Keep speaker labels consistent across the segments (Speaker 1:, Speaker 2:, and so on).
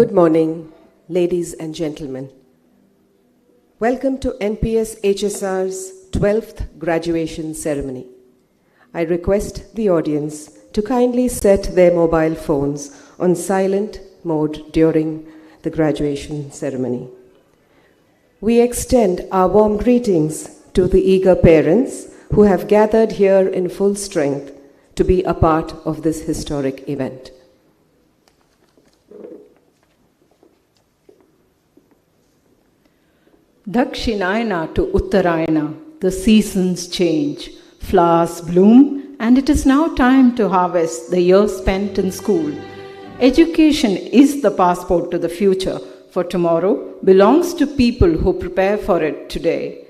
Speaker 1: Good morning, ladies and gentlemen. Welcome to NPS HSR's 12th graduation ceremony. I request the audience to kindly set their mobile phones on silent mode during the graduation ceremony. We extend our warm greetings to the eager parents who have gathered here in full strength to be a part of this historic event.
Speaker 2: Dakshinayana to Uttarayana, the seasons change, flowers bloom, and it is now time to harvest the year spent in school. Education is the passport to the future, for tomorrow belongs to people who prepare for it today.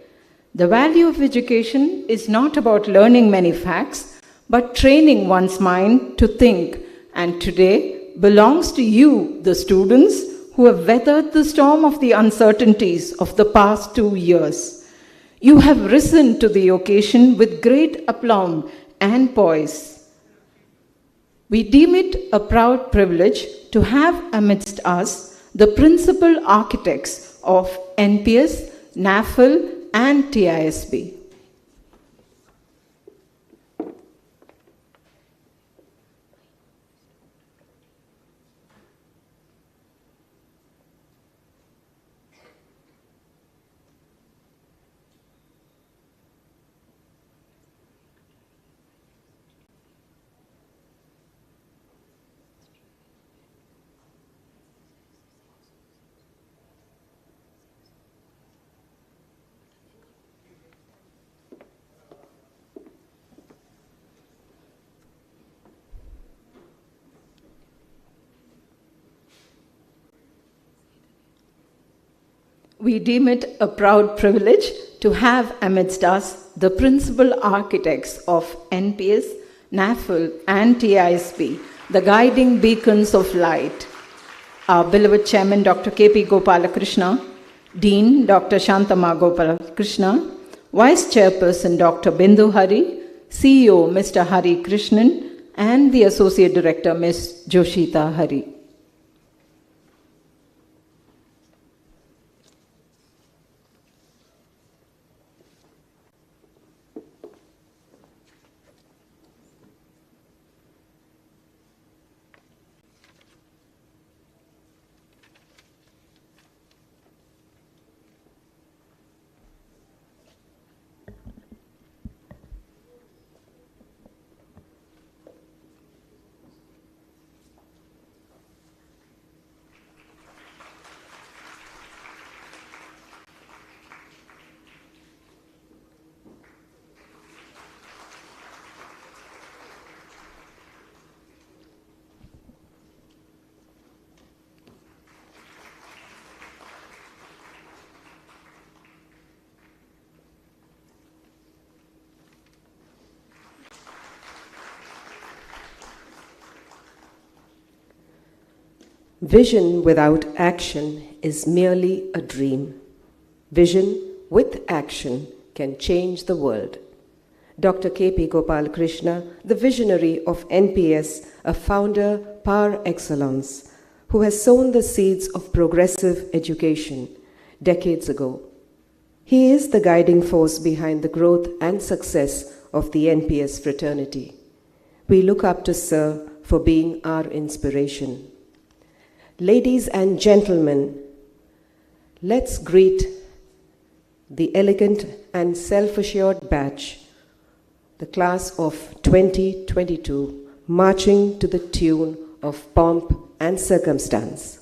Speaker 2: The value of education is not about learning many facts, but training one's mind to think, and today belongs to you, the students, who have weathered the storm of the uncertainties of the past 2 years. You have risen to the occasion with great aplomb and poise. We deem it a proud privilege to have amidst us the principal architects of NPS, NAFL, and TISB. We deem it a proud privilege to have amidst us the principal architects of NPS, NAFL, and TISB, the guiding beacons of light. Our beloved Chairman, Dr. K.P. Gopalakrishna, Dean, Dr. Shantama Gopalakrishna, Vice Chairperson, Dr. Bindu Hari, CEO, Mr. Hari Krishnan, and the Associate Director, Ms. Joshita Hari.
Speaker 1: Vision without action is merely a dream. Vision with action can change the world. Dr. K.P. Gopalakrishna, the visionary of NPS, a founder par excellence, who has sown the seeds of progressive education decades ago. He is the guiding force behind the growth and success of the NPS fraternity. We look up to Sir for being our inspiration. Ladies and gentlemen, let's greet the elegant and self-assured batch, the class of 2022, marching to the tune of pomp and circumstance.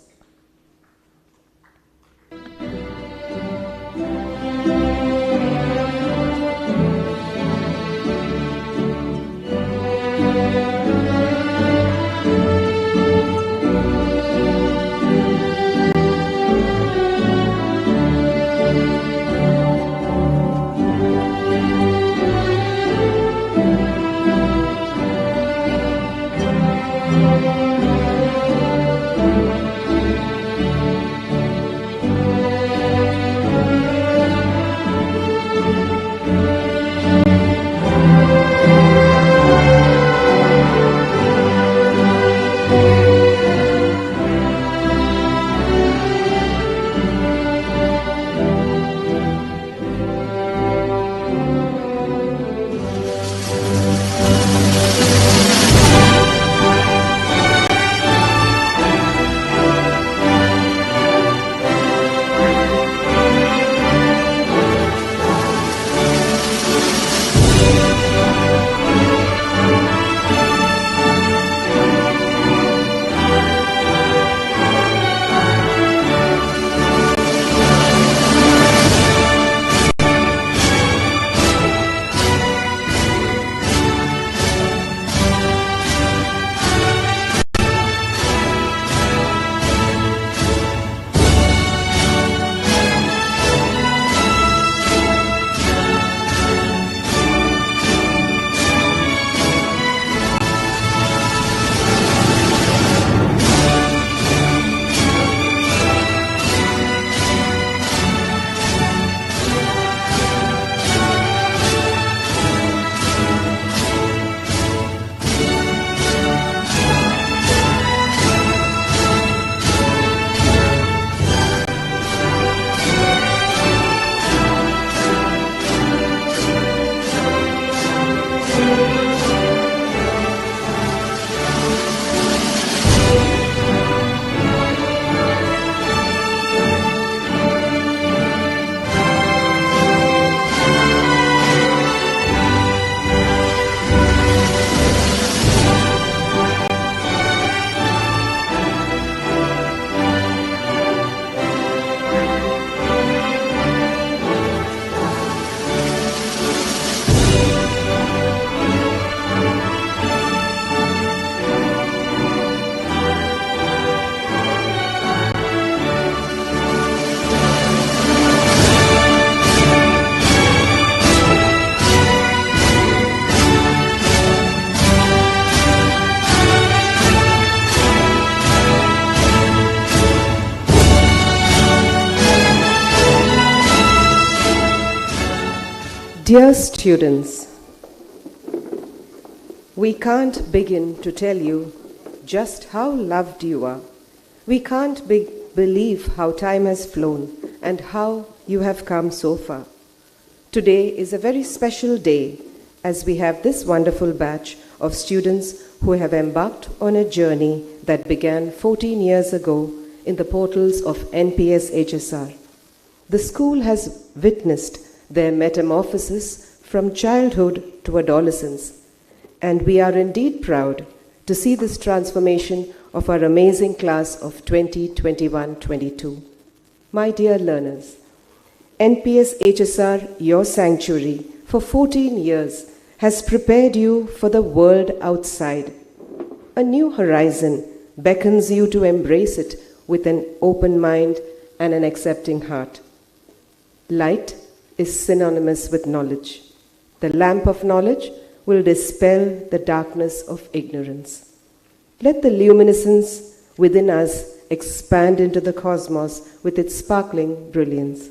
Speaker 1: Dear students, we can't begin to tell you just how loved you are. We can't believe how time has flown and how you have come so far. Today is a very special day as we have this wonderful batch of students who have embarked on a journey that began 14 years ago in the portals of NPS HSR. The school has witnessed their metamorphosis from childhood to adolescence, and we are indeed proud to see this transformation of our amazing class of 2021-22. My dear learners, NPS HSR, your sanctuary, for 14 years has prepared you for the world outside. A new horizon beckons you to embrace it with an open mind and an accepting heart. Light is synonymous with knowledge. The lamp of knowledge will dispel the darkness of ignorance. Let the luminescence within us expand into the cosmos with its sparkling brilliance.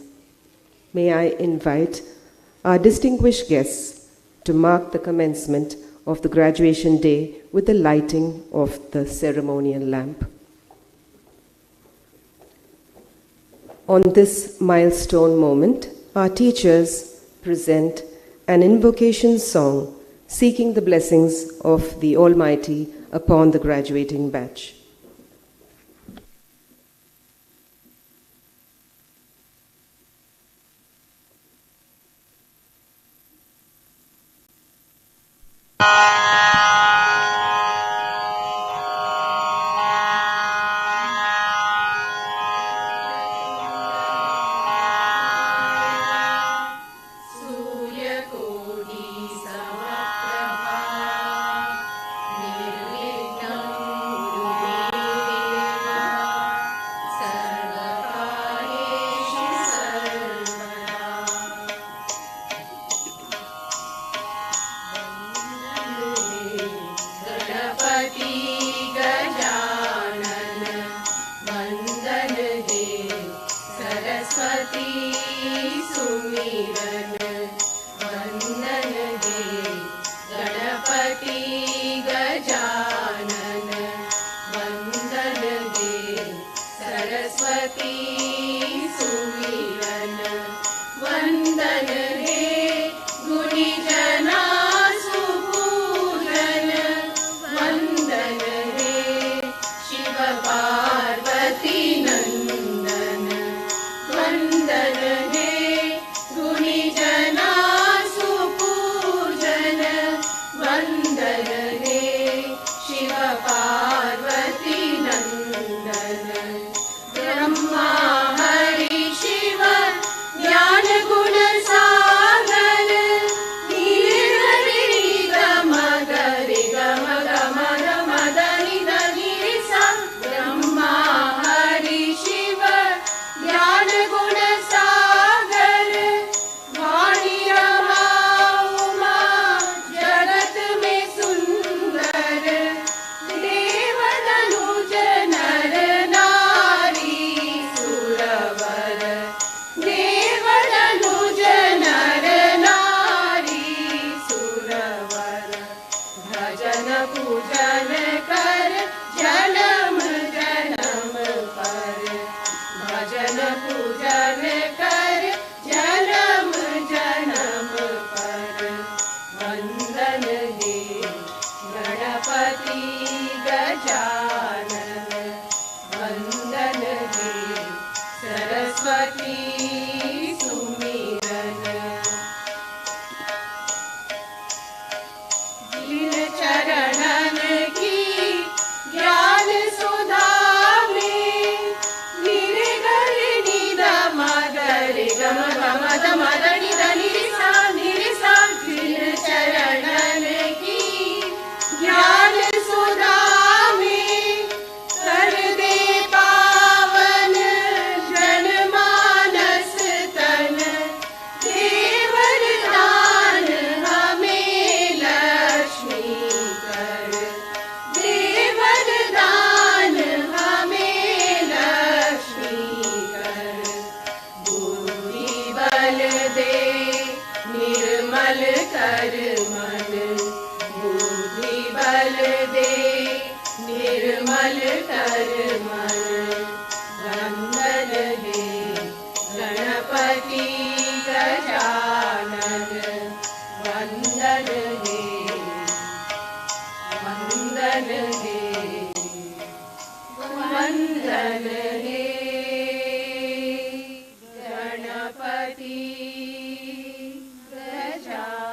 Speaker 1: May I invite our distinguished guests to mark the commencement of the graduation day with the lighting of the ceremonial lamp. On this milestone moment, our teachers present an invocation song seeking the blessings of the Almighty upon the graduating batch.
Speaker 3: कर मन बुद्धि बल दे निर्मल कर मन वंदन हे गणपति गजानन वंदन हे वंदन हे वंदन हे Ganpati Gajanan.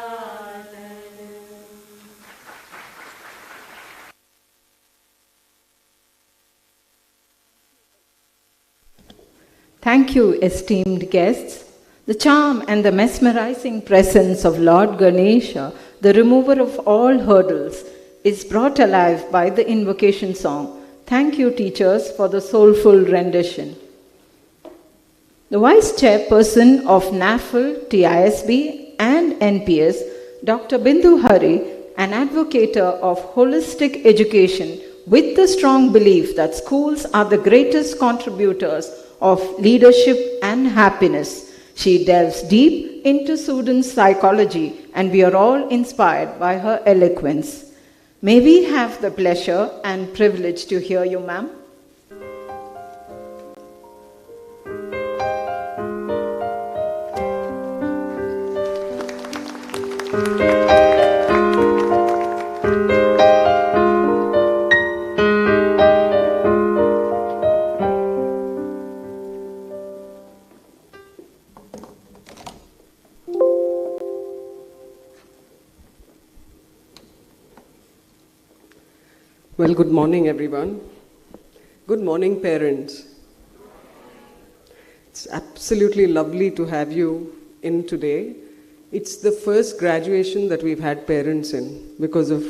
Speaker 2: Thank you, esteemed guests. The charm and the mesmerizing presence of Lord Ganesha, the remover of all hurdles, is brought alive by the invocation song. Thank you, teachers, for the soulful rendition. The Vice Chairperson of NAFL, TISB, and NPS, Dr. Bindu Hari, an advocate of holistic education with the strong belief that schools are the greatest contributors of leadership and happiness. She delves deep into students' psychology, and we are all inspired by her eloquence. May we have the pleasure and privilege to hear you, ma'am.
Speaker 4: Well, good morning, everyone. Good morning, parents. It's absolutely lovely to have you in today. It's the first graduation that we've had parents in because of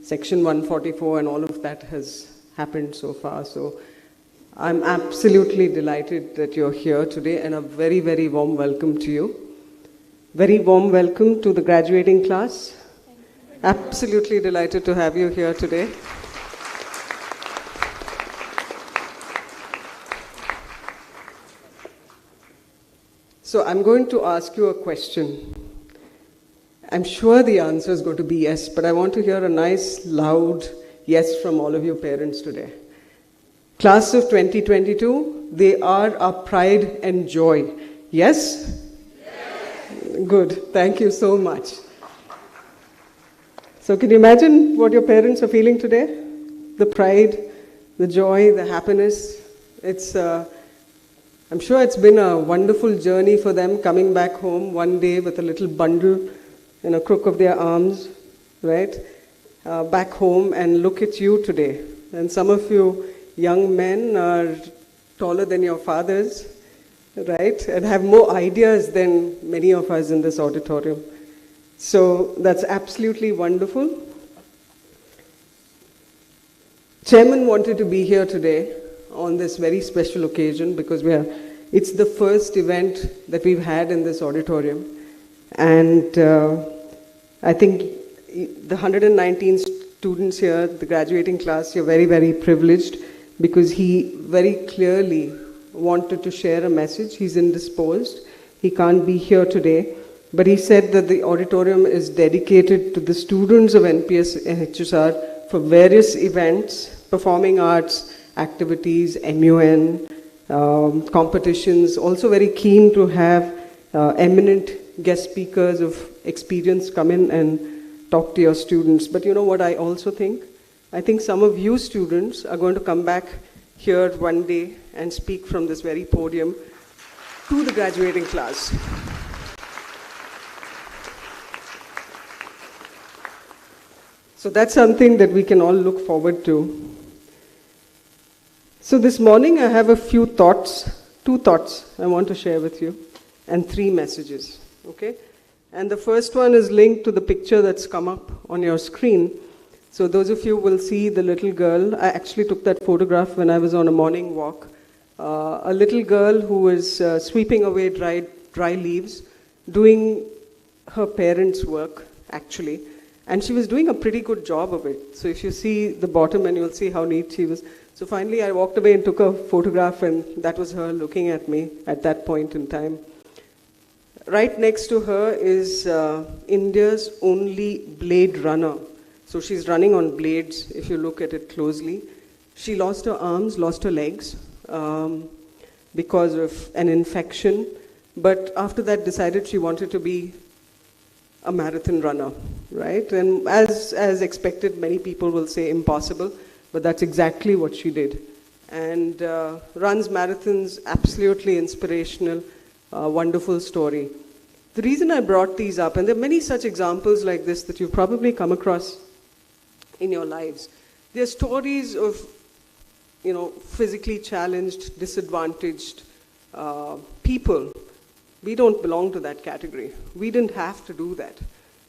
Speaker 4: Section 144 and all of that has happened so far. So I'm absolutely delighted that you're here today, and a very, very warm welcome to you. Very warm welcome to the graduating class. Absolutely delighted to have you here today. So I'm going to ask you a question. I'm sure the answer is going to be yes, but I want to hear a nice, loud yes from all of you parents today. Class of 2022, they are our pride and joy. Yes? Yes. Good. Thank you so much. So can you imagine what your parents are feeling today? The pride, the joy, the happiness. I'm sure it's been a wonderful journey for them coming back home one day with a little bundle in a crook of their arms, right? Back home and look at you today. And some of you young men are taller than your fathers, right? And have more ideas than many of us in this auditorium. So that's absolutely wonderful. Chairman wanted to be here today on this very special occasion because it's the first event that we've had in this auditorium. And I think the 119 students here, the graduating class, you're very, very privileged because he very clearly wanted to share a message. He's indisposed. He can't be here today. But he said that the auditorium is dedicated to the students of NPS and HSR for various events, performing arts, activities, MUN, competitions. Also very keen to have eminent guest speakers of experience come in and talk to your students. But you know what I also think? I think some of you students are going to come back here one day and speak from this very podium to the graduating class. So that's something that we can all look forward to. So this morning I have a few thoughts, 2 thoughts I want to share with you, and 3 messages, okay? And the first one is linked to the picture that's come up on your screen. So those of you will see the little girl. I actually took that photograph when I was on a morning walk. A little girl who was sweeping away dry leaves, doing her parents' work, actually. And she was doing a pretty good job of it. So if you see the bottom, and you'll see how neat she was. So finally I walked away and took a photograph, and that was her looking at me at that point in time. right next to her is India's only blade runner. So she's running on blades, if you look at it closely. She lost her arms, lost her legs because of an infection, but after that decided she wanted to be a marathon runner, right? And as expected, many people will say impossible, but that's exactly what she did. And runs marathons, absolutely inspirational, wonderful story. The reason I brought these up, and there are many such examples like this that you've probably come across in your lives. They're stories of, physically challenged, disadvantaged people. We don't belong to that category. We didn't have to do that.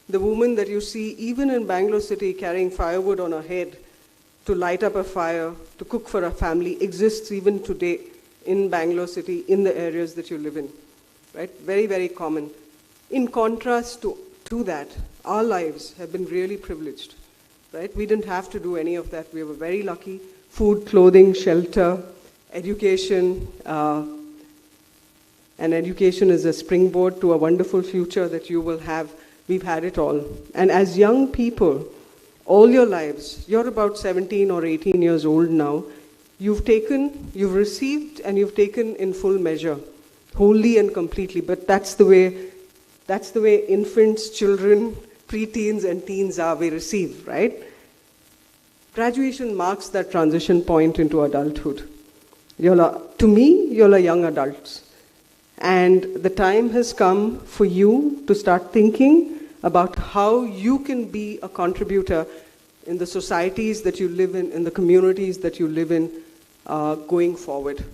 Speaker 4: The woman that you see, even in Bangalore city, carrying firewood on her head to light up a fire, to cook for a family, exists even today in Bangalore city, in the areas that you live in, right? Very, very common. In contrast to that, our lives have been really privileged, right? We didn't have to do any of that. We were very lucky. Food, clothing, shelter, education, and education is a springboard to a wonderful future that you will have. We've had it all. And as young people, all your lives, you're about 17 or 18 years old now, you've received, and you've taken in full measure, wholly and completely. But that's the way infants, children, preteens and teens are. We receive, right? Graduation marks that transition point into adulthood. To me, you're a young adults. And the time has come for you to start thinking about how you can be a contributor in the societies that you live in the communities that you live in, going forward.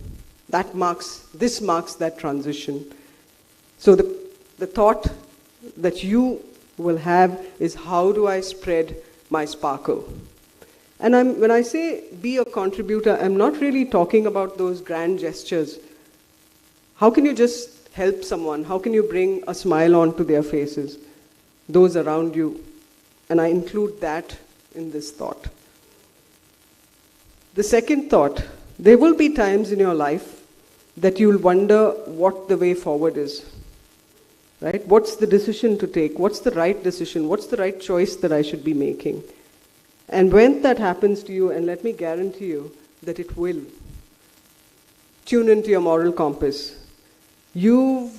Speaker 4: This marks that transition. So the thought that you will have is, how do I spread my sparkle? And when I say be a contributor, I'm not really talking about those grand gestures. How can you just help someone? How can you bring a smile onto their faces, those around you? And I include that in this thought. The second thought, there will be times in your life that you'll wonder what the way forward is, right? What's the decision to take? What's the right decision? What's the right choice that I should be making? And when that happens to you, and let me guarantee you that it will, tune into your moral compass. Your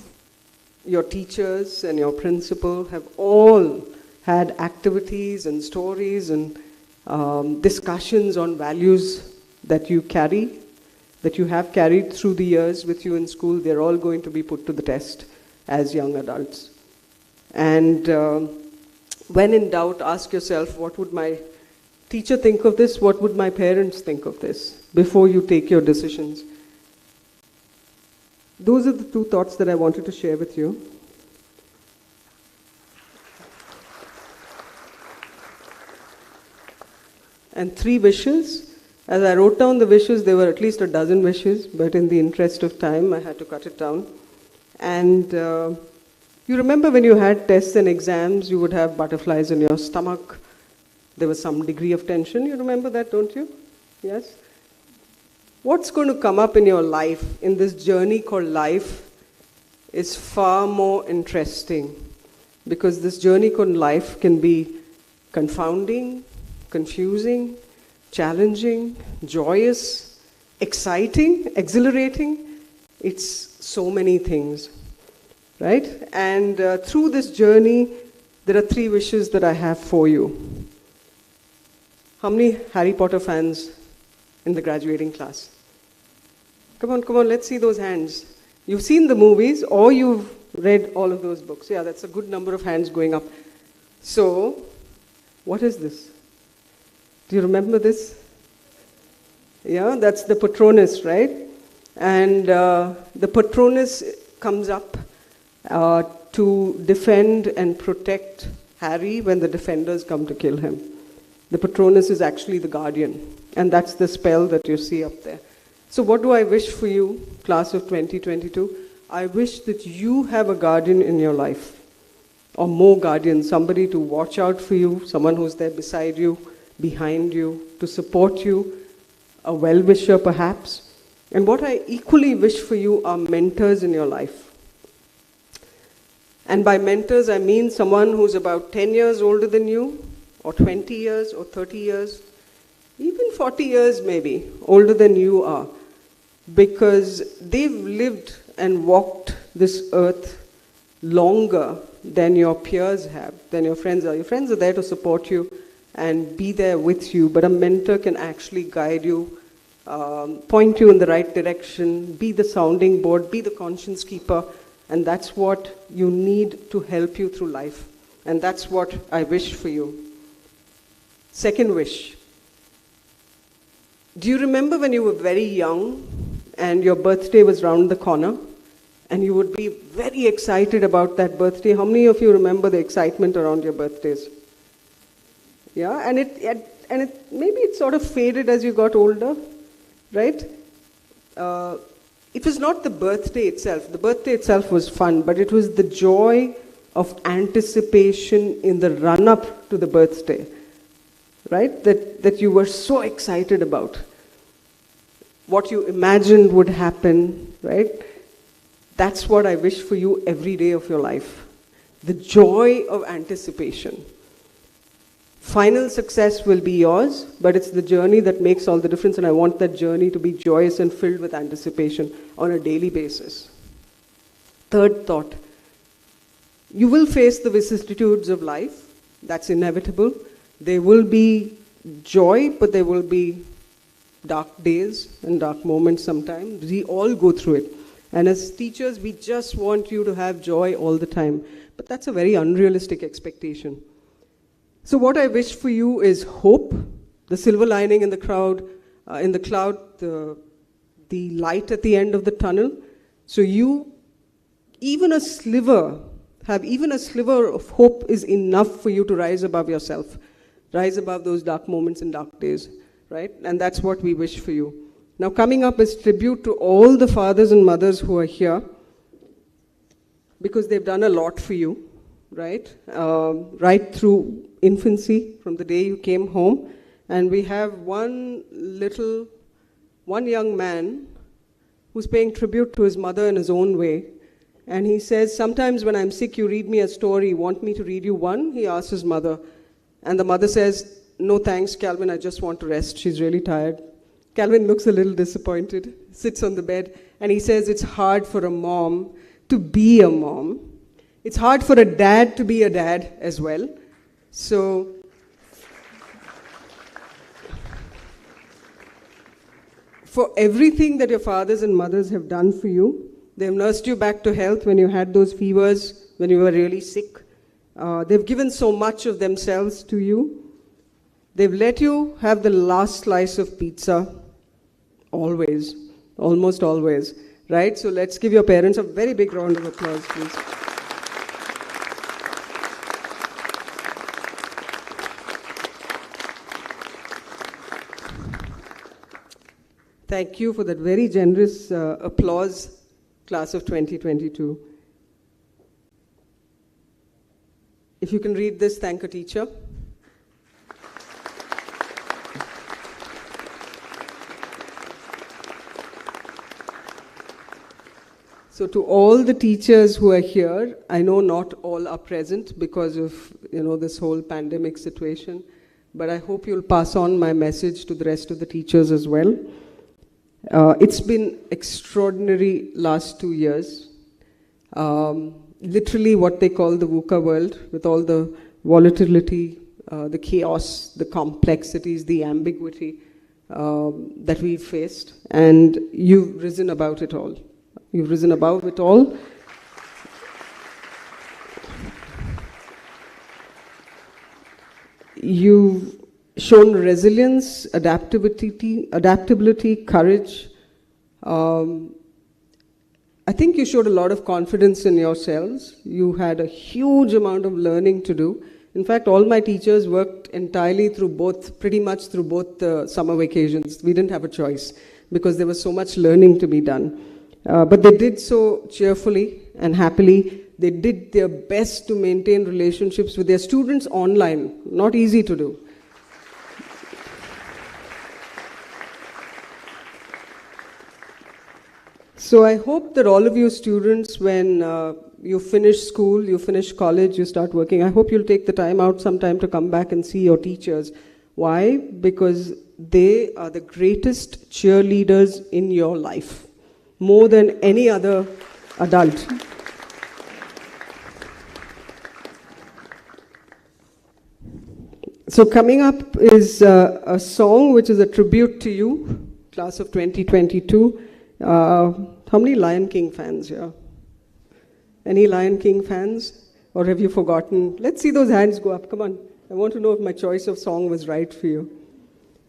Speaker 4: teachers and your principal have all had activities and stories and discussions on values that you carry, that you have carried through the years with you in school. They're all going to be put to the test as young adults. And when in doubt, ask yourself, what would my teacher think of this? What would my parents think of this? Before you take your decisions. Those are the two thoughts that I wanted to share with you. And 3 wishes. As I wrote down the wishes, there were at least a dozen wishes, but in the interest of time, I had to cut it down. And you remember when you had tests and exams, you would have butterflies in your stomach. There was some degree of tension. You remember that, don't you? Yes? What's going to come up in your life, in this journey called life, is far more interesting, because this journey called life can be confounding, confusing, challenging, joyous, exciting, exhilarating. It's so many things, right? And through this journey, there are 3 wishes that I have for you. How many Harry Potter fans in the graduating class? Come on, let's see those hands. You've seen the movies or you've read all of those books. Yeah, that's a good number of hands going up. So, what is this? Do you remember this? Yeah, that's the Patronus, right? And the Patronus comes up to defend and protect Harry when the defenders come to kill him. The Patronus is actually the guardian, and that's the spell that you see up there. So what do I wish for you, class of 2022? I wish that you have a guardian in your life, or more guardians, somebody to watch out for you, someone who's there beside you, behind you, to support you, a well-wisher perhaps. And what I equally wish for you are mentors in your life. And by mentors, I mean someone who's about 10 years older than you, or 20 years, or 30 years, even 40 years maybe, older than you are. Because they've lived and walked this earth longer than your peers have, than your friends are. Your friends are there to support you and be there with you, but a mentor can actually guide you, point you in the right direction, be the sounding board, be the conscience keeper, and that's what you need to help you through life. And that's what I wish for you. Second wish. Do you remember when you were very young and your birthday was round the corner and you would be very excited about that birthday? How many of you remember the excitement around your birthdays? Yeah, and maybe it sort of faded as you got older, right? It was not the birthday itself. The birthday itself was fun, but it was the joy of anticipation in the run-up to the birthday, right? That you were so excited about. What you imagined would happen, right? That's what I wish for you every day of your life. The joy of anticipation. Final success will be yours, but it's the journey that makes all the difference, and I want that journey to be joyous and filled with anticipation on a daily basis. Third thought. You will face the vicissitudes of life. That's inevitable. There will be joy, but there will be dark days and dark moments sometimes. We all go through it. And as teachers, we just want you to have joy all the time. But that's a very unrealistic expectation. So what I wish for you is hope, the silver lining in the cloud, the light at the end of the tunnel. So you, even a sliver of hope is enough for you to rise above yourself, rise above those dark moments and dark days, right? And that's what we wish for you. Now coming up is tribute to all the fathers and mothers who are here, because they've done a lot for you, right? Right through infancy, from the day you came home. And we have one young man who's paying tribute to his mother in his own way. And he says, sometimes when I'm sick, you read me a story. Want me to read you one? He asks his mother. And the mother says, no thanks, Calvin, I just want to rest. She's really tired. Calvin looks a little disappointed, sits on the bed, and he says, it's hard for a mom to be a mom. It's hard for a dad to be a dad as well. So, for everything that your fathers and mothers have done for you, they've nursed you back to health when you had those fevers, when you were really sick. They've given so much of themselves to you. They've let you have the last slice of pizza, always, almost always, right? So let's give your parents a very big round of applause, please. Thank you for that very generous applause, class of 2022. If you can read this, thank a teacher. So to all the teachers who are here, I know not all are present because of this whole pandemic situation, but I hope you'll pass on my message to the rest of the teachers as well. It's been extraordinary last 2 years. Literally what they call the VUCA world, with all the volatility, the chaos, the complexities, the ambiguity that we've faced, and you've risen above it all. You've risen above it all. You've shown resilience, adaptability, courage. I think you showed a lot of confidence in yourselves. You had a huge amount of learning to do. In fact, all my teachers worked entirely pretty much through both the summer vacations. We didn't have a choice because there was so much learning to be done. But they did so cheerfully and happily. They did their best to maintain relationships with their students online. Not easy to do. So I hope that all of you students, when you finish school, you finish college, you start working. I hope you'll take the time out sometime to come back and see your teachers. Why? Because they are the greatest cheerleaders in your life, more than any other adult. So coming up is a song which is a tribute to you, class of 2022. How many Lion King fans here? Any Lion King fans? Or have you forgotten? Let's see those hands go up. Come on. I want to know if my choice of song was right for you.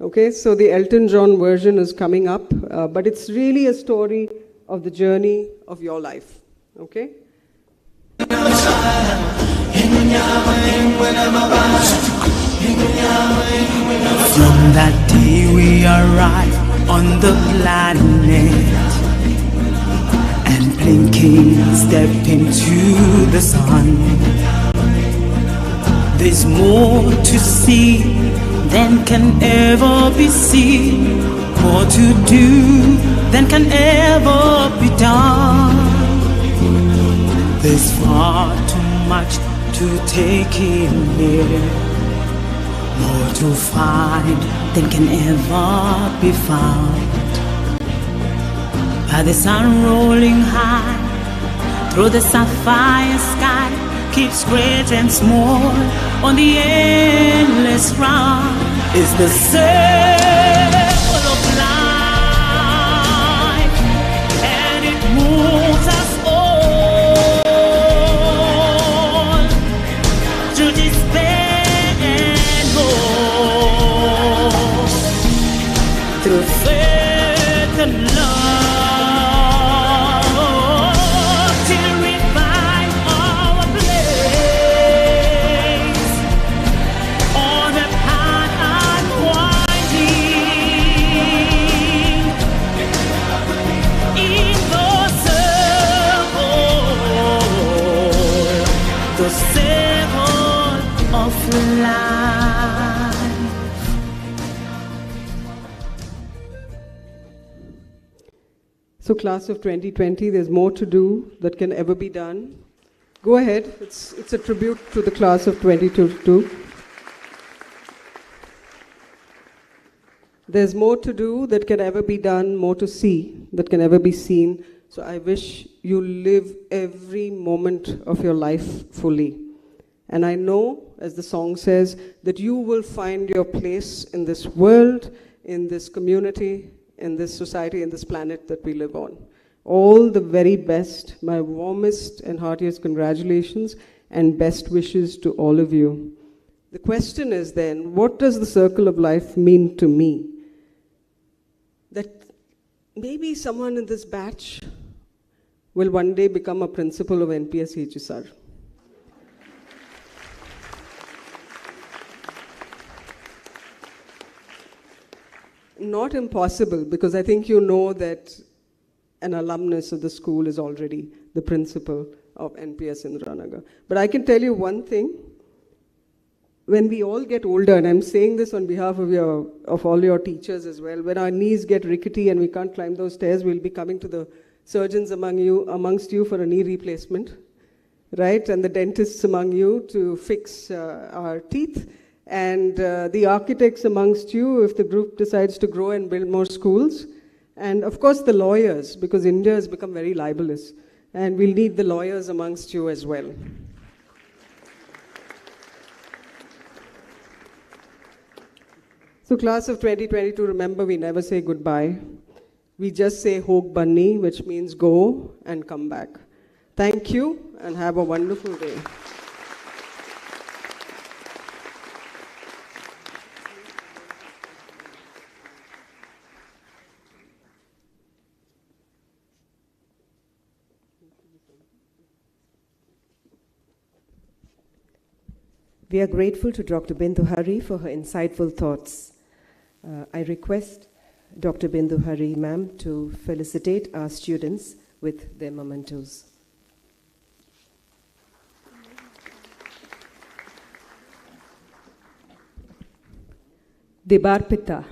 Speaker 4: Okay, so the Elton John version is coming up, but it's really a story of the journey of your life. Okay?
Speaker 5: From that day we arrived on the planet, and blinking stepped into the sun. There's more to see than can ever be seen, more to do than can ever be done. There's far too much to take in here, more to find than can ever be found. By the sun rolling high through the sapphire sky, keeps great and small on the endless round, is the circle of life, and it moves us all to despair and hope, through faith and love.
Speaker 4: So class of 2020, there's more to do that can ever be done. Go ahead, it's a tribute to the class of 2022. There's more to do that can ever be done, more to see that can ever be seen. So I wish you live every moment of your life fully. And I know, as the song says, that you will find your place in this world, in this community, in this society, in this planet that we live on. All the very best, my warmest and heartiest congratulations and best wishes to all of you. The question is then, what does the circle of life mean to me? That maybe someone in this batch will one day become a principal of NPS HSR. Not impossible, because I think you know that an alumnus of the school is already the principal of NPS Indiranagar. But I can tell you one thing. When we all get older, and I'm saying this on behalf of all your teachers as well, when our knees get rickety and we can't climb those stairs, we'll be coming to the surgeons amongst you for a knee replacement, right? And the dentists among you to fix our teeth. And the architects amongst you, if the group decides to grow and build more schools. And of course the lawyers, because India has become very libelous. And we'll need the lawyers amongst you as well. So class of 2022, remember, we never say goodbye. We just say Hog Bunny, which means go and come back. Thank you and have a wonderful day.
Speaker 1: We are grateful to Dr. Bindu Hari for her insightful thoughts. I request Dr. Bindu Hari, ma'am, to felicitate our students with their mementos.
Speaker 2: Debarpita.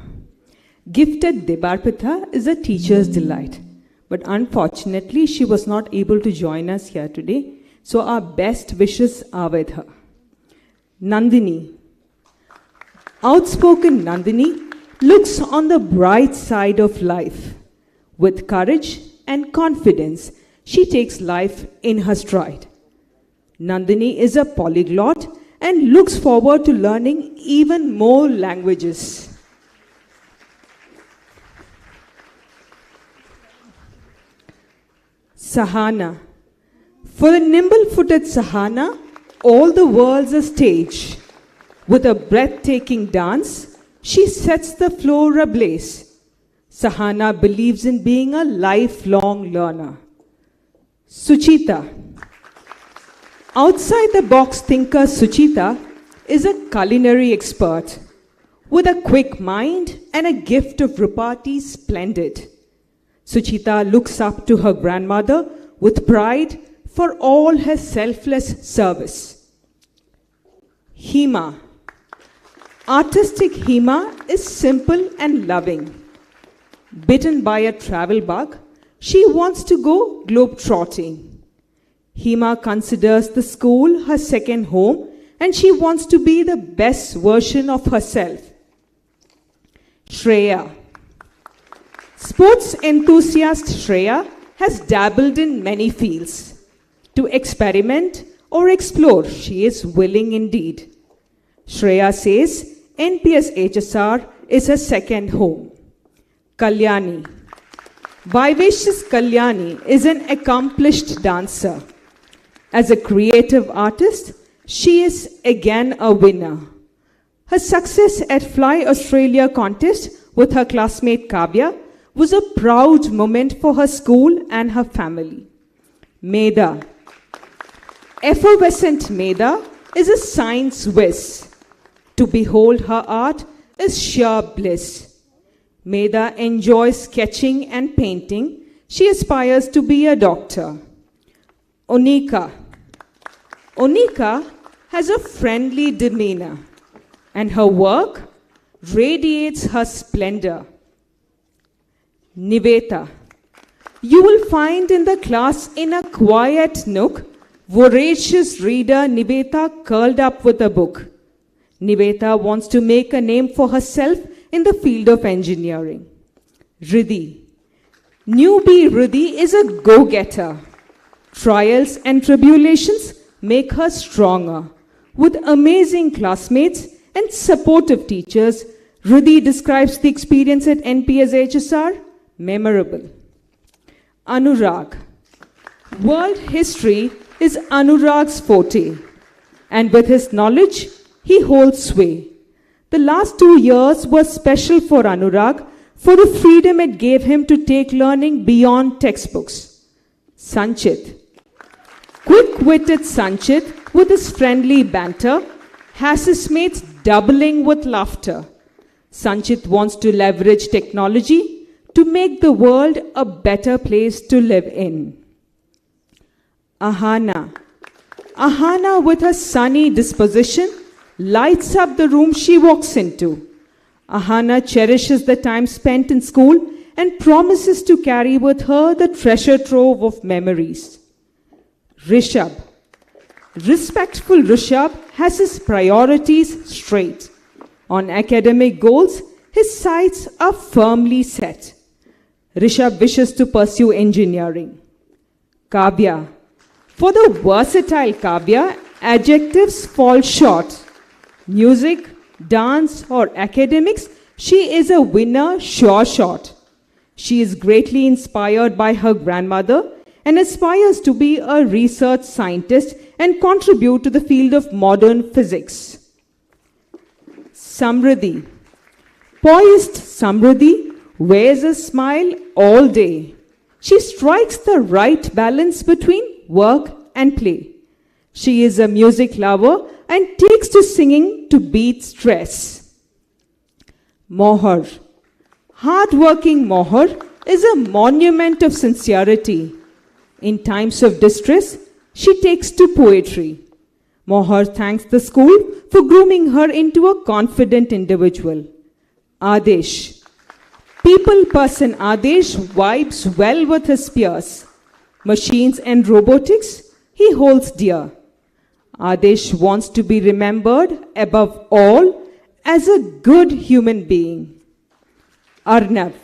Speaker 2: Gifted Debarpita is a teacher's delight. But unfortunately, she was not able to join us here today
Speaker 6: So our best wishes are with her. Nandini. Outspoken Nandini looks on the bright side of life. With courage and confidence, she takes life in her stride. Nandini is a polyglot and looks forward to learning even more languages. Sahana. For the nimble-footed Sahana, all the world's a stage. With a breathtaking dance, she sets the floor ablaze. Sahana believes in being a lifelong learner. Suchita. Outside-the-box thinker Suchita is a culinary expert with a quick mind and a gift of repartee splendid. Suchita looks up to her grandmother with pride for all her selfless service. Hema. Artistic Hema is simple and loving. Bitten by a travel bug, she wants to go globe-trotting. Hema considers the school her second home and she wants to be the best version of herself. Shreya. Sports enthusiast Shreya has dabbled in many fields. To experiment or explore, she is willing indeed. Shreya says NPS HSR is her second home. Kalyani. Vivacious Kalyani is an accomplished dancer. As a creative artist, she is again a winner. Her success at Fly Australia contest with her classmate Kavya was a proud moment for her school and her family. Medha. Effervescent Medha is a science whiz. To behold her art is sheer bliss. Medha enjoys sketching and painting. She aspires to be a doctor. Onika. Onika has a friendly demeanor, and her work radiates her splendor. Niveta. You will find in the class in a quiet nook, voracious reader Niveta curled up with a book. Niveta wants to make a name for herself in the field of engineering. Riddhi. Newbie Riddhi is a go-getter. Trials and tribulations make her stronger. With amazing classmates and supportive teachers, Riddhi describes the experience at NPS HSR memorable. Anurag. World history is Anurag's forte, and with his knowledge, he holds sway. The last 2 years were special for Anurag for the freedom it gave him to take learning beyond textbooks. Sanchit. Quick-witted Sanchit, with his friendly banter, has his mates doubling with laughter. Sanchit wants to leverage technology to make the world a better place to live in. Ahana. Ahana, with her sunny disposition, lights up the room she walks into. Ahana cherishes the time spent in school and promises to carry with her the treasure trove of memories. Rishabh. Respectful Rishabh has his priorities straight. On academic goals, his sights are firmly set. Rishabh wishes to pursue engineering. Kavya. For the versatile Kavya, adjectives fall short. Music, dance, or academics, she is a winner sure shot. She is greatly inspired by her grandmother and aspires to be a research scientist and contribute to the field of modern physics. Samriddhi. Poised Samriddhi wears a smile all day. She strikes the right balance between work and play. She is a music lover and takes to singing to beat stress. Mohar. Hard-working Mohar is a monument of sincerity. In times of distress, she takes to poetry. Mohar thanks the school for grooming her into a confident individual. Adesh. People person Adesh vibes well with his peers. Machines and robotics, he holds dear. Adesh wants to be remembered above all as a good human being. Arnav.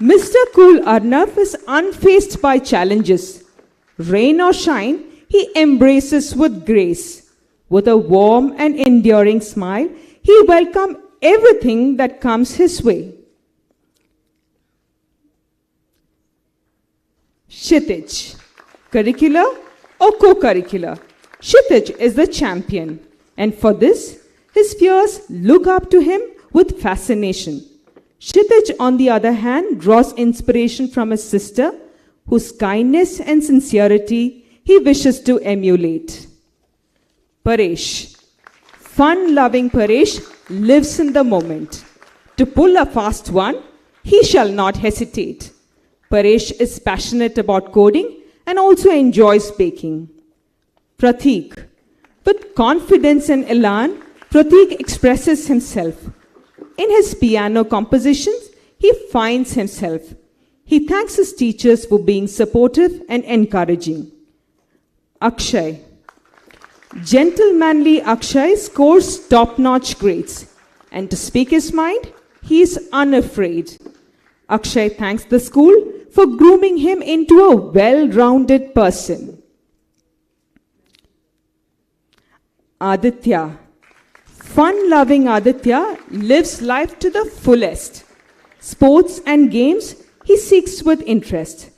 Speaker 6: Mr. Cool Arnav is unfazed by challenges. Rain or shine, he embraces with grace. With a warm and enduring smile, he welcomes everything that comes his way. Kshitij. Curricular or co-curricular? Kshitij is the champion, and for this, his peers look up to him with fascination. Kshitij, on the other hand, draws inspiration from his sister, whose kindness and sincerity he wishes to emulate. Paresh. Fun-loving Paresh lives in the moment. To pull a fast one, he shall not hesitate. Paresh is passionate about coding and also enjoys baking. Prateek. With confidence and elan, Prateek expresses himself. In his piano compositions, he finds himself. He thanks his teachers for being supportive and encouraging. Akshay. Gentlemanly Akshay scores top-notch grades. And to speak his mind, he is unafraid. Akshay thanks the school for grooming him into a well-rounded person. Aditya. Fun-loving Aditya lives life to the fullest. Sports and games he seeks with interest.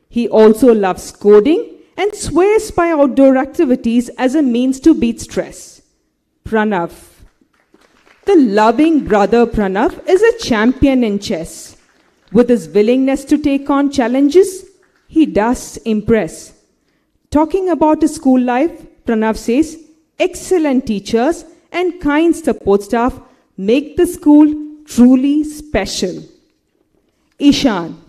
Speaker 6: He also loves coding and swears by outdoor activities as a means to beat stress. Pranav. The loving brother Pranav is a champion in chess. With his willingness to take on challenges, he does impress. Talking about his school life, Pranav says, excellent teachers and kind support staff make the school truly special. Ishan.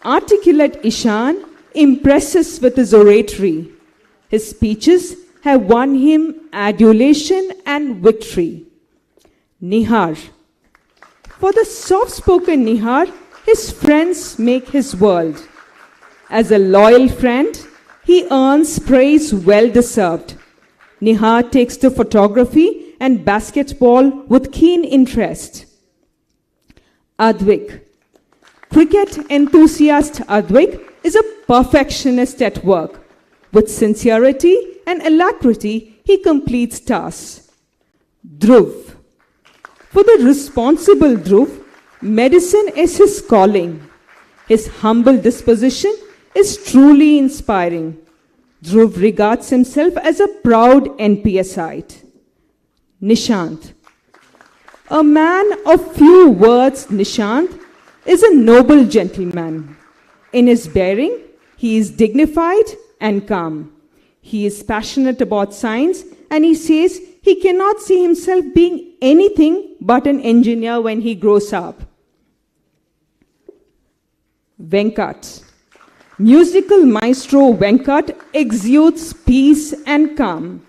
Speaker 6: Articulate Ishan impresses with his oratory. His speeches have won him adulation and victory. Nihar. For the soft-spoken Nihar, his friends make his world. As a loyal friend, he earns praise well-deserved. Nihar takes to photography and basketball with keen interest. Advik. Cricket enthusiast Advik is a perfectionist at work. With sincerity and alacrity, he completes tasks. Dhruv. For the responsible Dhruv, medicine is his calling. His humble disposition is truly inspiring. Dhruv regards himself as a proud NPSite. Nishant. A man of few words, Nishant is a noble gentleman. In his bearing, he is dignified and calm. He is passionate about science, and he says he cannot see himself being anything but an engineer when he grows up. Venkat. Musical maestro Venkat exudes peace and calm.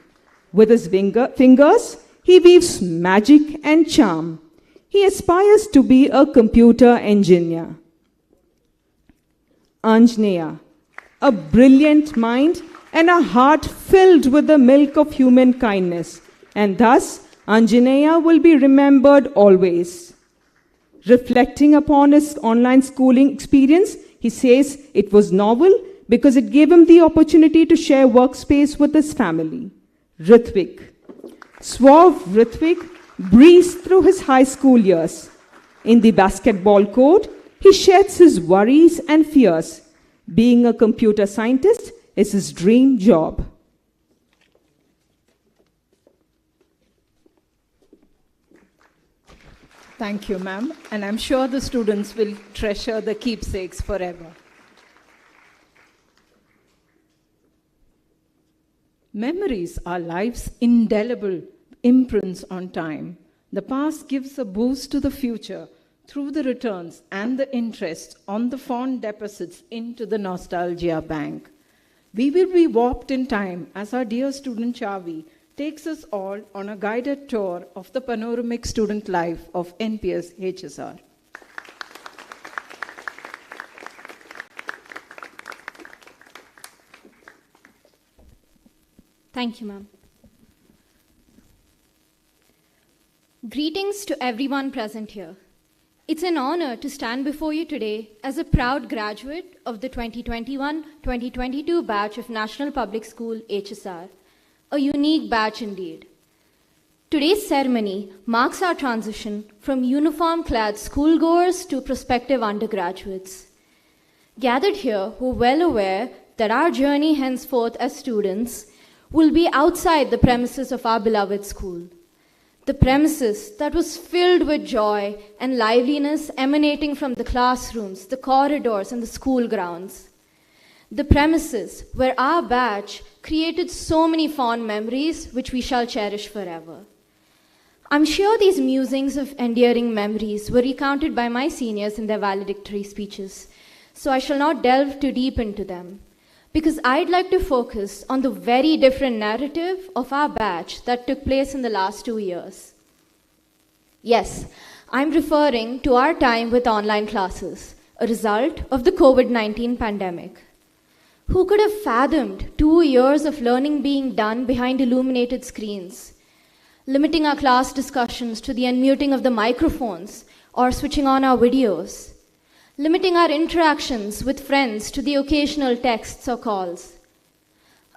Speaker 6: With his fingers, he weaves magic and charm. He aspires to be a computer engineer. Anjaneya. A brilliant mind and a heart filled with the milk of human kindness. And thus, Anjaneya will be remembered always. Reflecting upon his online schooling experience, he says it was novel because it gave him the opportunity to share workspace with his family. Ritvik. Suave Ritvik breezed through his high school years. In the basketball court, he sheds his worries and fears. Being a computer scientist is his dream job.
Speaker 2: Thank you, ma'am. And I'm sure the students will treasure the keepsakes forever. Memories are life's indelible imprints on time. The past gives a boost to the future through the returns and the interest on the fond deposits into the nostalgia bank. We will be warped in time as our dear student Chavi takes us all on a guided tour of the panoramic student life of NPS HSR.
Speaker 7: Thank you, ma'am. Greetings to everyone present here. It's an honor to stand before you today as a proud graduate of the 2021-2022 batch of National Public School HSR, a unique batch indeed. Today's ceremony marks our transition from uniform-clad schoolgoers to prospective undergraduates. Gathered here, we're well aware that our journey henceforth as students will be outside the premises of our beloved school. The premises that was filled with joy and liveliness emanating from the classrooms, the corridors, and the school grounds. The premises where our batch created so many fond memories which we shall cherish forever. I'm sure these musings of endearing memories were recounted by my seniors in their valedictory speeches, so I shall not delve too deep into them, because I'd like to focus on the very different narrative of our batch that took place in the last 2 years. Yes, I'm referring to our time with online classes, a result of the COVID-19 pandemic. Who could have fathomed 2 years of learning being done behind illuminated screens, limiting our class discussions to the unmuting of the microphones or switching on our videos, limiting our interactions with friends to the occasional texts or calls?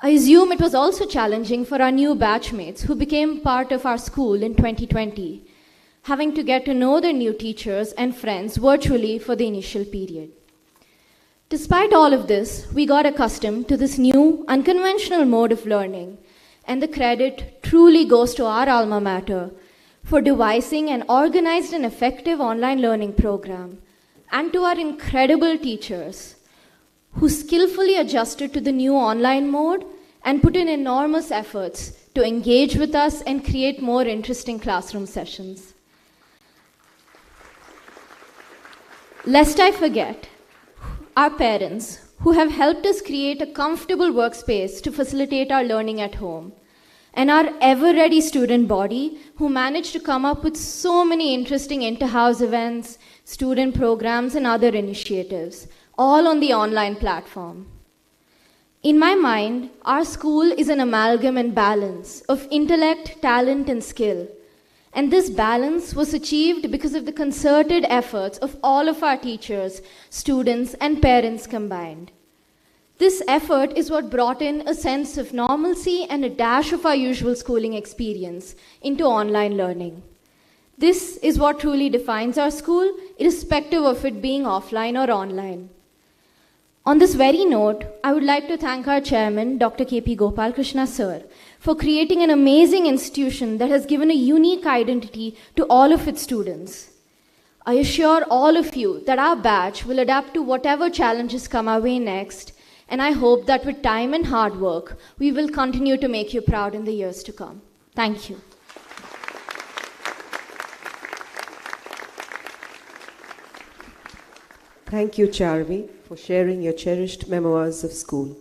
Speaker 7: I assume it was also challenging for our new batchmates who became part of our school in 2020, having to get to know their new teachers and friends virtually for the initial period. Despite all of this, we got accustomed to this new, unconventional mode of learning, and the credit truly goes to our alma mater for devising and organized an effective online learning program, and to our incredible teachers who skillfully adjusted to the new online mode and put in enormous efforts to engage with us and create more interesting classroom sessions. Lest I forget, our parents who have helped us create a comfortable workspace to facilitate our learning at home, and our ever-ready student body who managed to come up with so many interesting inter-house events, student programs, and other initiatives, all on the online platform. In my mind, our school is an amalgam and balance of intellect, talent, and skill. And this balance was achieved because of the concerted efforts of all of our teachers, students, and parents combined. This effort is what brought in a sense of normalcy and a dash of our usual schooling experience into online learning. This is what truly defines our school, irrespective of it being offline or online. On this very note, I would like to thank our chairman, Dr. K.P. Gopal Krishna sir, for creating an amazing institution that has given a unique identity to all of its students. I assure all of you that our batch will adapt to whatever challenges come our way next, and I hope that with time and hard work, we will continue to make you proud in the years to come. Thank you.
Speaker 1: Thank you, Charvi, for sharing your cherished memoirs of school.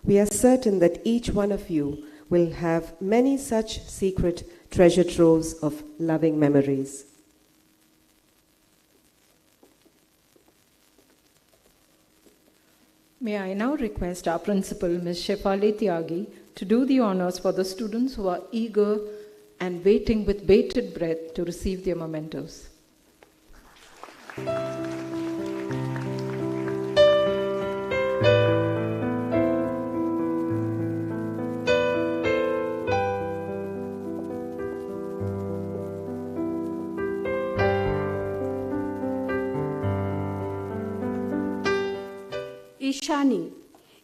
Speaker 1: We are certain that each one of you will have many such secret treasure troves of loving memories.
Speaker 2: May I now request our principal, Ms. Shefali Tyagi, to do the honors for the students who are eager and waiting with bated breath to receive their mementos.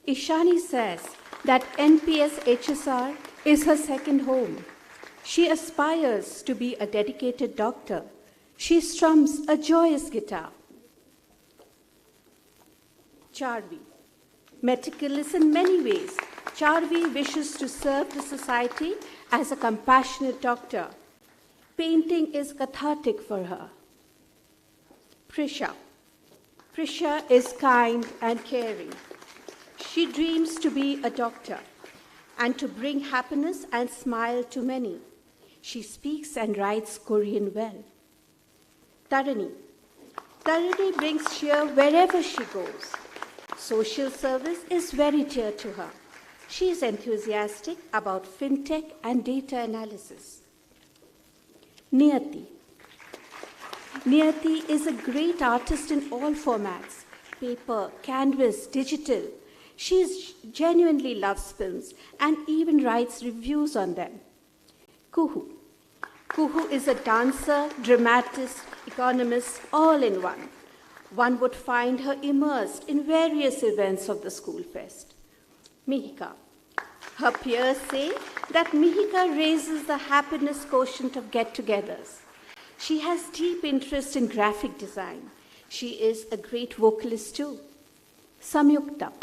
Speaker 8: Ishani says that NPS HSR is her second home. She aspires to be a dedicated doctor. She strums a joyous guitar. Charvi, meticulous in many ways, Charvi wishes to serve the society as a compassionate doctor. Painting is cathartic for her. Prisha is kind and caring. She dreams to be a doctor and to bring happiness and smile to many. She speaks and writes Korean well. Tarini brings cheer wherever she goes. Social service is very dear to her. She is enthusiastic about fintech and data analysis. Niyati. Niyati is a great artist in all formats, paper, canvas, digital. She genuinely loves films and even writes reviews on them. Kuhu. Kuhu is a dancer, dramatist, economist, all in one. One would find her immersed in various events of the school fest. Mihika. Her peers say that Mihika raises the happiness quotient of get-togethers. She has deep interest in graphic design. She is a great vocalist too. Samyukta.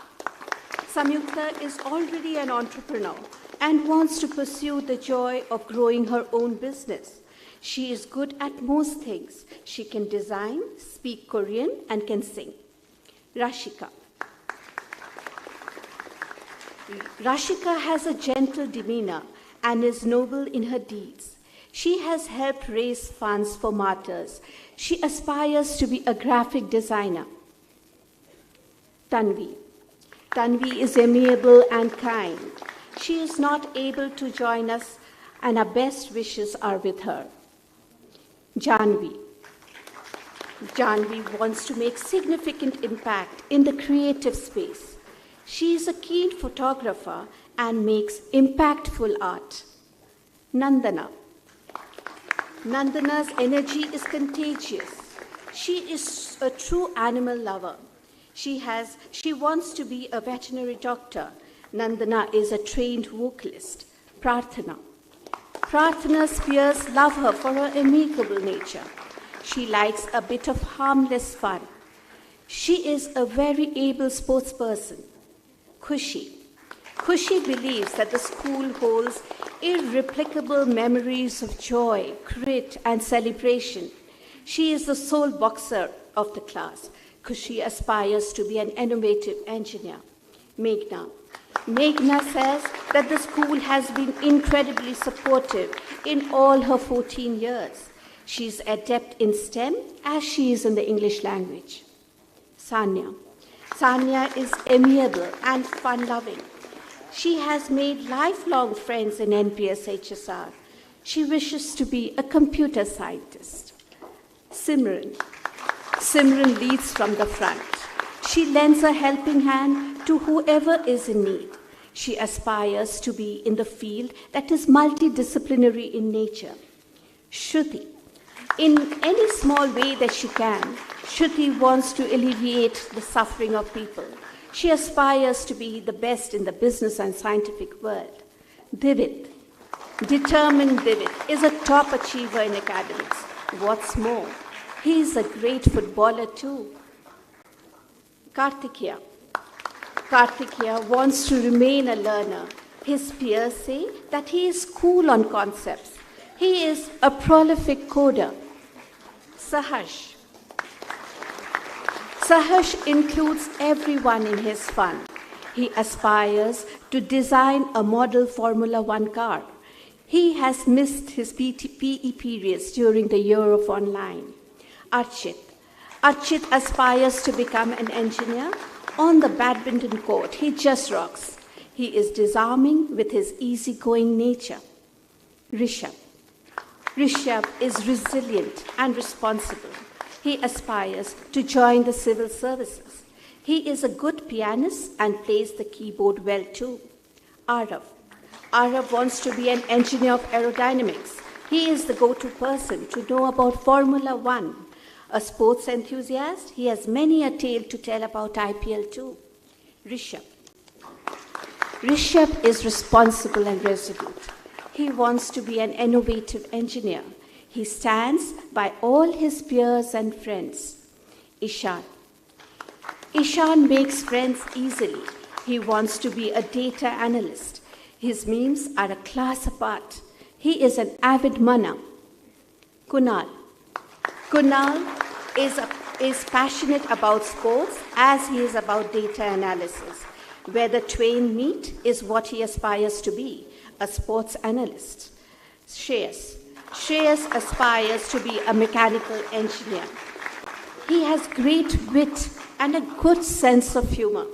Speaker 8: Samyukta is already an entrepreneur and wants to pursue the joy of growing her own business. She is good at most things. She can design, speak Korean, and can sing. Rashika. Rashika has a gentle demeanor and is noble in her deeds. She has helped raise funds for martyrs. She aspires to be a graphic designer. Tanvi. Tanvi is amiable and kind. She is not able to join us, and our best wishes are with her. Janvi. Janvi wants to make significant impact in the creative space. She is a keen photographer and makes impactful art. Nandana. Nandana's energy is contagious. She is a true animal lover. She wants to be a veterinary doctor. Nandana is a trained vocalist. Prarthana. Prarthana's peers love her for her amicable nature. She likes a bit of harmless fun. She is a very able sportsperson. Khushi. Khushi believes that the school holds irreplicable memories of joy, grit, and celebration. She is the sole boxer of the class. Khushi aspires to be an innovative engineer. Meghna. Meghna says that the school has been incredibly supportive in all her 14 years. She is adept in STEM as she is in the English language. Sanya. Sanya is amiable and fun-loving. She has made lifelong friends in NPS HSR. She wishes to be a computer scientist. Simran. Simran leads from the front. She lends a helping hand to whoever is in need. She aspires to be in the field that is multidisciplinary in nature. Shruti. In any small way that she can, Shruti wants to alleviate the suffering of people. She aspires to be the best in the business and scientific world. Divit. Determined Divit is a top achiever in academics. What's more, he is a great footballer too. Kartikeya. Kartikeya wants to remain a learner. His peers say that he is cool on concepts. He is a prolific coder. Sahash. Sahash includes everyone in his fun. He aspires to design a model Formula One car. He has missed his PE periods during the year of online. Archit. Archit aspires to become an engineer. On the badminton court, he just rocks. He is disarming with his easygoing nature. Rishabh. Rishabh is resilient and responsible. He aspires to join the civil services. He is a good pianist and plays the keyboard well too. Arav. Arav wants to be an engineer of aerodynamics. He is the go-to person to know about Formula One. A sports enthusiast, he has many a tale to tell about IPL too. Rishabh. Rishabh is responsible and resolute. He wants to be an innovative engineer. He stands by all his peers and friends. Ishan. Ishan makes friends easily. He wants to be a data analyst. His memes are a class apart. He is an avid manna. Kunal. Kunal is passionate about sports as he is about data analysis. Where the twain meet is what he aspires to be, a sports analyst. Shreyas. Shreyas aspires to be a mechanical engineer. He has great wit and a good sense of humor.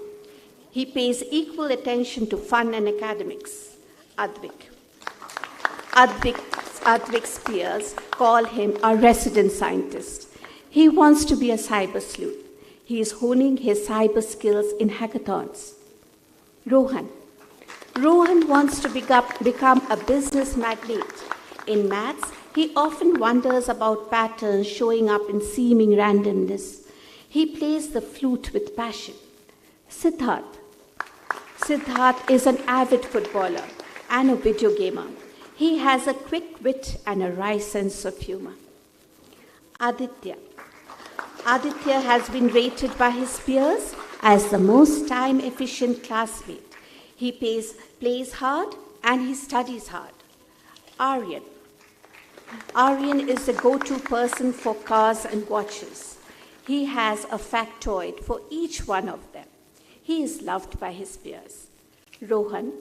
Speaker 8: He pays equal attention to fun and academics. Advik's peers call him a resident scientist. He wants to be a cyber sleuth. He is honing his cyber skills in hackathons. Rohan wants to become a business magnate. In maths, he often wonders about patterns showing up in seeming randomness. He plays the flute with passion. Siddharth is an avid footballer and a video gamer. He has a quick wit and a wry sense of humor. Aditya has been rated by his peers as the most time-efficient classmate. He plays hard and he studies hard. Aryan is the go-to person for cars and watches. He has a factoid for each one of them. He is loved by his peers. Rohan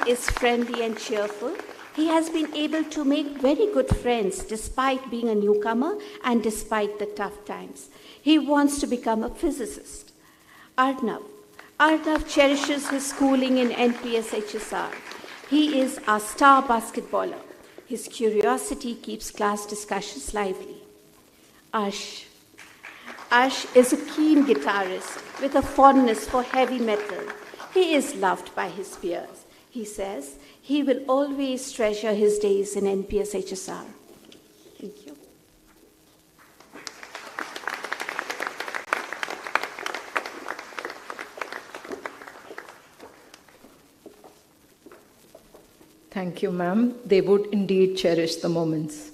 Speaker 8: is friendly and cheerful. He has been able to make very good friends despite being a newcomer and despite the tough times. He wants to become a physicist. Arnav cherishes his schooling in NPS HSR. He is a star basketballer. His curiosity keeps class discussions lively. Ash is a keen guitarist with a fondness for heavy metal. He is loved by his peers. He says he will always treasure his days in NPS HSR. Thank you.
Speaker 2: Thank you, ma'am. They would indeed cherish the moments.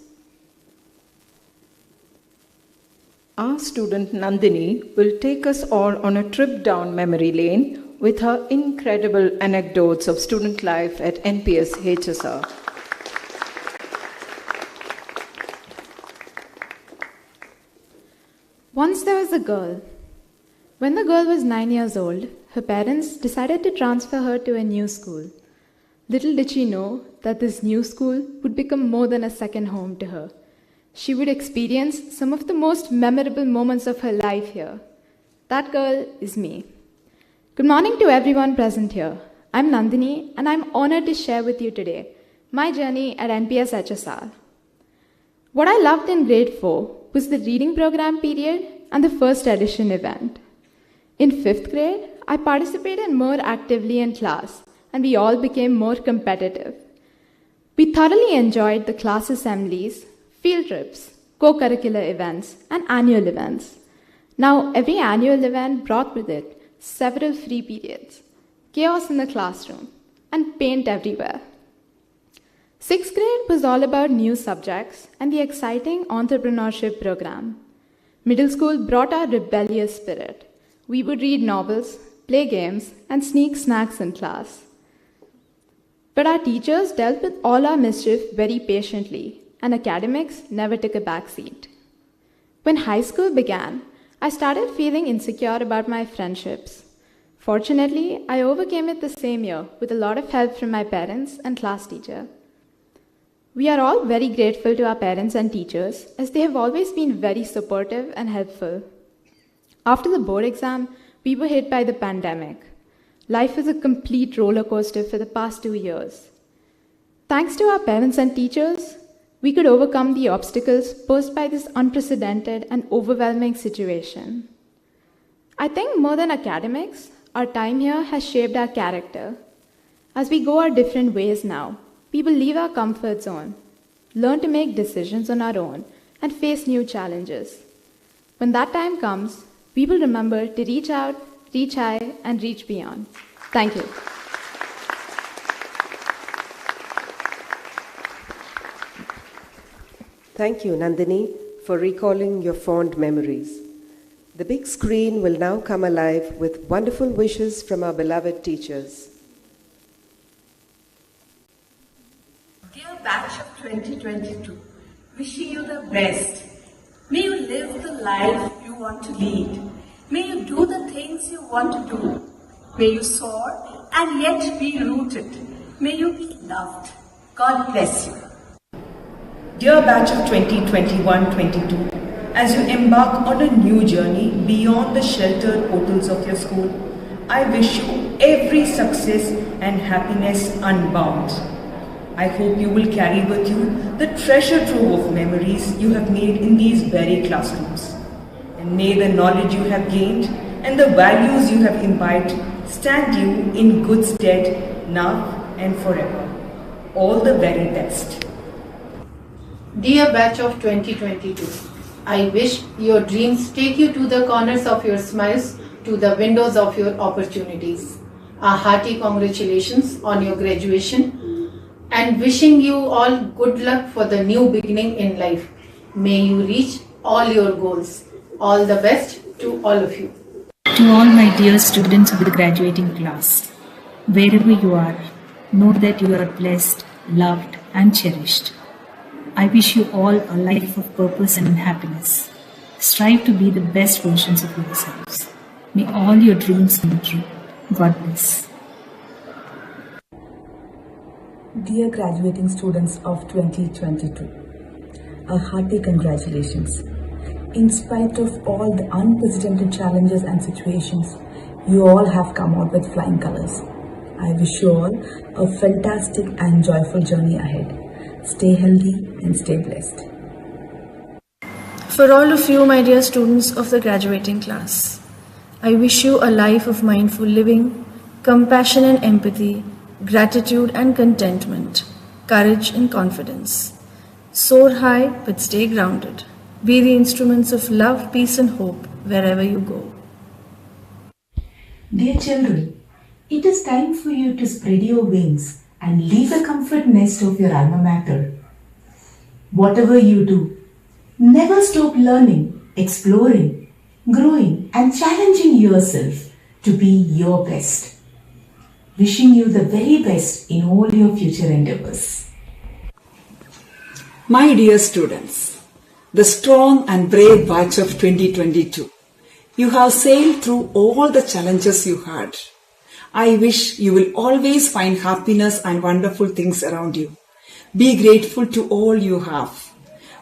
Speaker 2: Our student Nandini will take us all on a trip down memory lane with her incredible anecdotes of student life at NPS HSR.
Speaker 9: Once there was a girl. When the girl was 9 years old, her parents decided to transfer her to a new school. Little did she know that this new school would become more than a second home to her. She would experience some of the most memorable moments of her life here. That girl is me. Good morning to everyone present here. I'm Nandini, and I'm honored to share with you today my journey at NPS HSR. What I loved in grade 4 was the reading program period and the first edition event. In 5th grade, I participated more actively in class, and we all became more competitive. We thoroughly enjoyed the class assemblies, field trips, co-curricular events, and annual events. Now, every annual event brought with it several free periods, chaos in the classroom, and paint everywhere. 6th grade was all about new subjects and the exciting entrepreneurship program. Middle school brought our rebellious spirit. We would read novels, play games, and sneak snacks in class. But our teachers dealt with all our mischief very patiently, and academics never took a backseat. When high school began, I started feeling insecure about my friendships. Fortunately, I overcame it the same year with a lot of help from my parents and class teacher. We are all very grateful to our parents and teachers as they have always been very supportive and helpful. After the board exam, we were hit by the pandemic. Life was a complete roller coaster for the past 2 years. Thanks to our parents and teachers, we could overcome the obstacles posed by this unprecedented and overwhelming situation. I think more than academics, our time here has shaped our character. As we go our different ways now, we will leave our comfort zone, learn to make decisions on our own, and face new challenges. When that time comes, we will remember to reach out, reach high, and reach beyond. Thank you.
Speaker 1: Thank you, Nandini, for recalling your fond memories. The big screen will now come alive with wonderful wishes from our beloved teachers.
Speaker 10: Dear batch of 2022, wishing you the best. May you live the life you want to lead. May you do the things you want to do. May you soar and yet be rooted. May you be loved. God bless you.
Speaker 11: Dear batch of 2021-22, as you embark on a new journey beyond the sheltered portals of your school, I wish you every success and happiness unbound. I hope you will carry with you the treasure trove of memories you have made in these very classrooms. And may the knowledge you have gained and the values you have imbibed stand you in good stead now and forever. All the very best.
Speaker 12: Dear batch of 2022, I wish your dreams take you to the corners of your smiles, to the windows of your opportunities. A hearty congratulations on your graduation and wishing you all good luck for the new beginning in life. May you reach all your goals. All the best to all of you.
Speaker 5: To all my dear students of the graduating class, wherever you are, know that you are blessed, loved, and cherished. I wish you all a life of purpose and happiness. Strive to be the best versions of yourselves. May all your dreams come true. God bless.
Speaker 13: Dear graduating students of 2022, a hearty congratulations. In spite of all the unprecedented challenges and situations, you all have come out with flying colors. I wish you all a fantastic and joyful journey ahead. Stay healthy and stay blessed.
Speaker 14: For all of you, my dear students of the graduating class, I wish you a life of mindful living, compassion and empathy, gratitude and contentment, courage and confidence. Soar high but stay grounded. Be the instruments of love, peace and hope wherever you go.
Speaker 15: Dear children, it is time for you to spread your wings and leave the comfort nest of your alma mater. Whatever you do, never stop learning, exploring, growing and challenging yourself to be your best. Wishing you the very best in all your future endeavors.
Speaker 16: My dear students, the strong and brave batch of 2022, you have sailed through all the challenges you had. I wish you will always find happiness and wonderful things around you. Be grateful to all you have.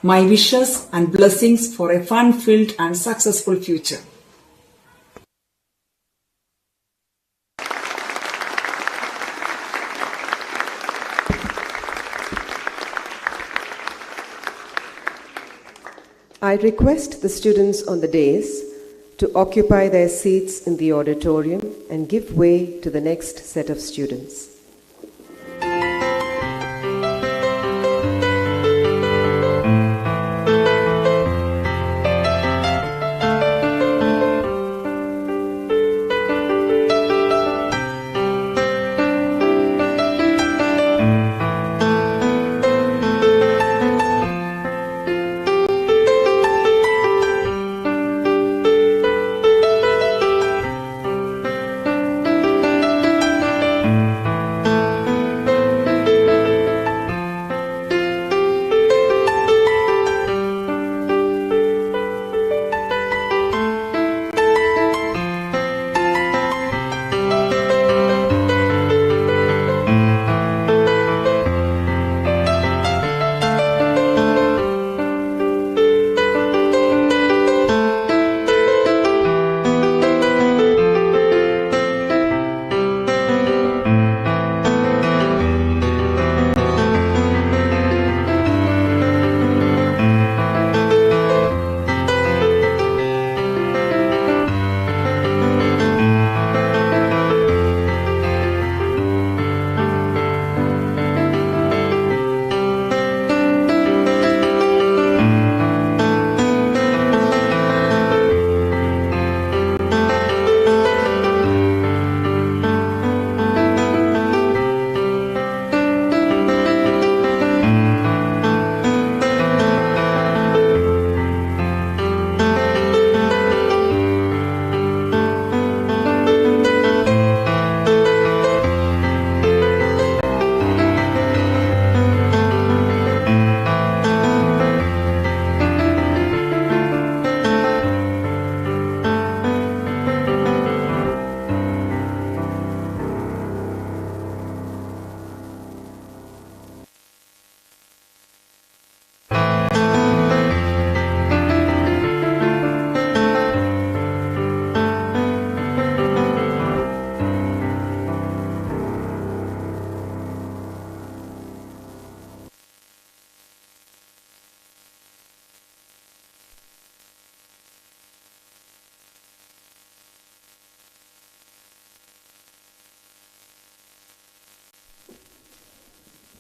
Speaker 16: My wishes and blessings for a fun-filled and successful future.
Speaker 1: I request the students on the dais to occupy their seats in the auditorium and give way to the next set of students.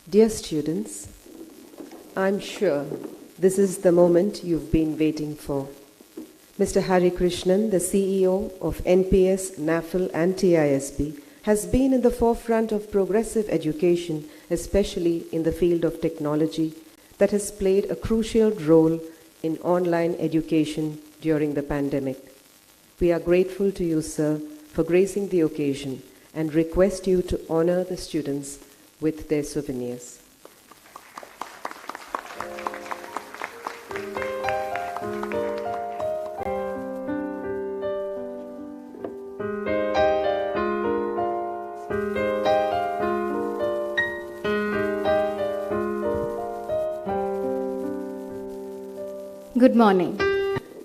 Speaker 1: Dear students, I'm sure this is the moment you've been waiting for. Mr. Hari Krishnan, the CEO of NPS, NAFL and TISB, has been in the forefront of progressive education, especially in the field of technology, that has played a crucial role in online education during the pandemic. We are grateful to you, sir, for gracing the occasion and request you to honor the students with their souvenirs.
Speaker 17: Good morning.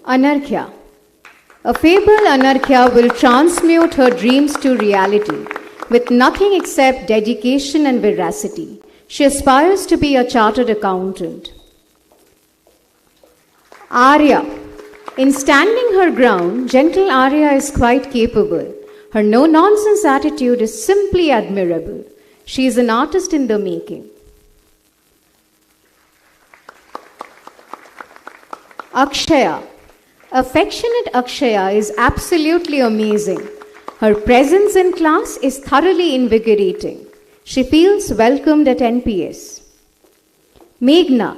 Speaker 17: Anarkya. A feeble Anarkya will transmute her dreams to reality with nothing except dedication and veracity. She aspires to be a chartered accountant. Arya. In standing her ground, gentle Arya is quite capable. Her no-nonsense attitude is simply admirable. She is an artist in the making. Akshaya. Affectionate Akshaya is absolutely amazing. Her presence in class is thoroughly invigorating. She feels welcomed at NPS. Meghna.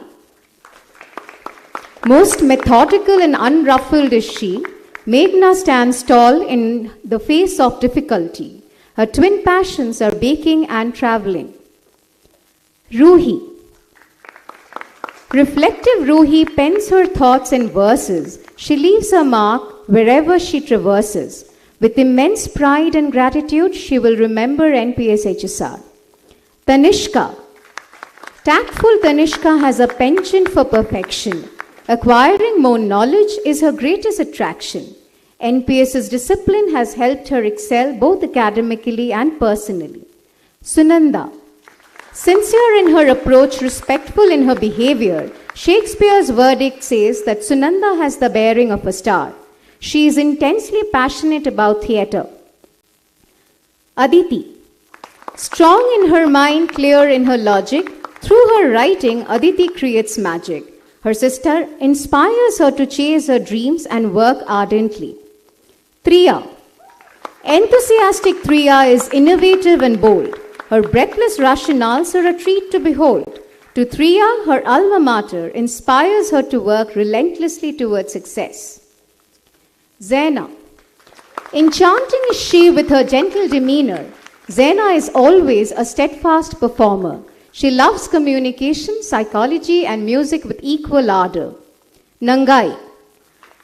Speaker 17: Most methodical and unruffled is she. Meghna stands tall in the face of difficulty. Her twin passions are baking and traveling. Ruhi. Reflective Ruhi pens her thoughts in verses. She leaves a mark wherever she traverses. With immense pride and gratitude, she will remember NPS HSR. Tanishka. Tactful Tanishka has a penchant for perfection. Acquiring more knowledge is her greatest attraction. NPS's discipline has helped her excel both academically and personally. Sunanda. Sincere in her approach, respectful in her behavior, Shakespeare's verdict says that Sunanda has the bearing of a star. She is intensely passionate about theatre. Aditi. Strong in her mind, clear in her logic, through her writing, Aditi creates magic. Her sister inspires her to chase her dreams and work ardently. Triya. Enthusiastic Triya is innovative and bold. Her breathless rationales are a treat to behold. To Triya, her alma mater inspires her to work relentlessly towards success. Zaina. Enchanting is she with her gentle demeanor. Zaina is always a steadfast performer. She loves communication, psychology, and music with equal ardor. Nangai.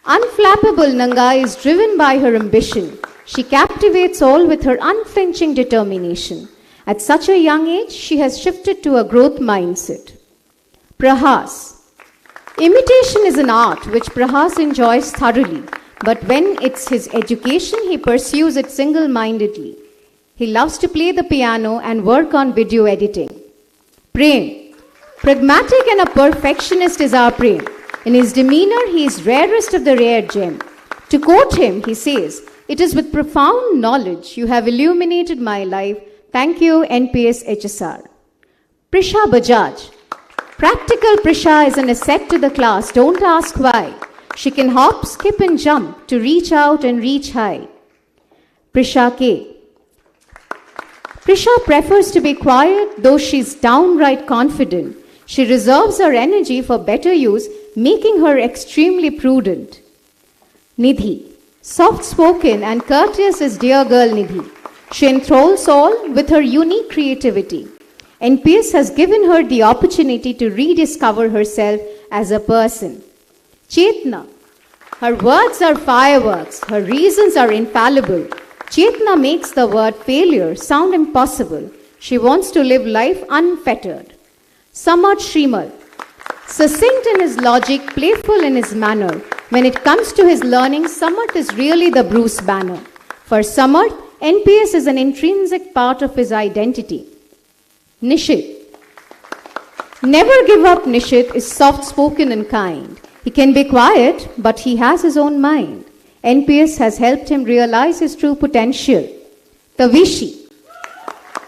Speaker 17: Unflappable Nangai is driven by her ambition. She captivates all with her unflinching determination. At such a young age, she has shifted to a growth mindset. Prahas. Imitation is an art which Prahas enjoys thoroughly, but when it's his education, he pursues it single-mindedly. He loves to play the piano and work on video editing. Prem. Pragmatic and a perfectionist is our Prem. In his demeanor, he is rarest of the rare gem. To quote him, he says, "It is with profound knowledge you have illuminated my life. Thank you, NPS HSR." Prisha Bajaj. Practical Prisha is an asset to the class. Don't ask why. She can hop, skip, and jump to reach out and reach high. Prisha K. Prisha prefers to be quiet, though she's downright confident. She reserves her energy for better use, making her extremely prudent. Nidhi. Soft-spoken and courteous is dear girl Nidhi. She enthralls all with her unique creativity. NPS has given her the opportunity to rediscover herself as a person. Chetna. Her words are fireworks. Her reasons are infallible. Chetna makes the word failure sound impossible. She wants to live life unfettered. Samarth Shrimal. Succinct in his logic, playful in his manner. When it comes to his learning, Samarth is really the Bruce Banner. For Samarth, NPS is an intrinsic part of his identity. Nishit. Never give up Nishit is soft-spoken and kind. He can be quiet, but he has his own mind. NPS has helped him realize his true potential. Tavishi.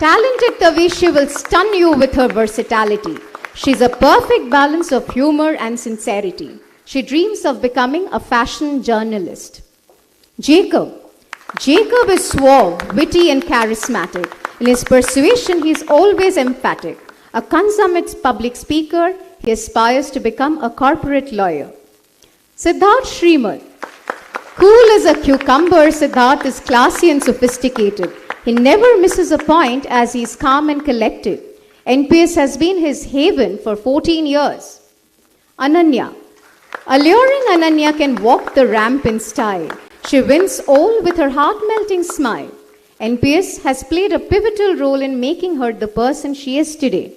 Speaker 17: Talented Tavishi will stun you with her versatility. She's a perfect balance of humor and sincerity. She dreams of becoming a fashion journalist. Jacob. Jacob is suave, witty, and charismatic. In his persuasion, he is always emphatic. A consummate public speaker, he aspires to become a corporate lawyer. Siddharth Srimal. Cool as a cucumber, Siddharth is classy and sophisticated. He never misses a point as he is calm and collected. NPS has been his haven for 14 years. Ananya. Alluring Ananya can walk the ramp in style. She wins all with her heart-melting smile. NPS has played a pivotal role in making her the person she is today.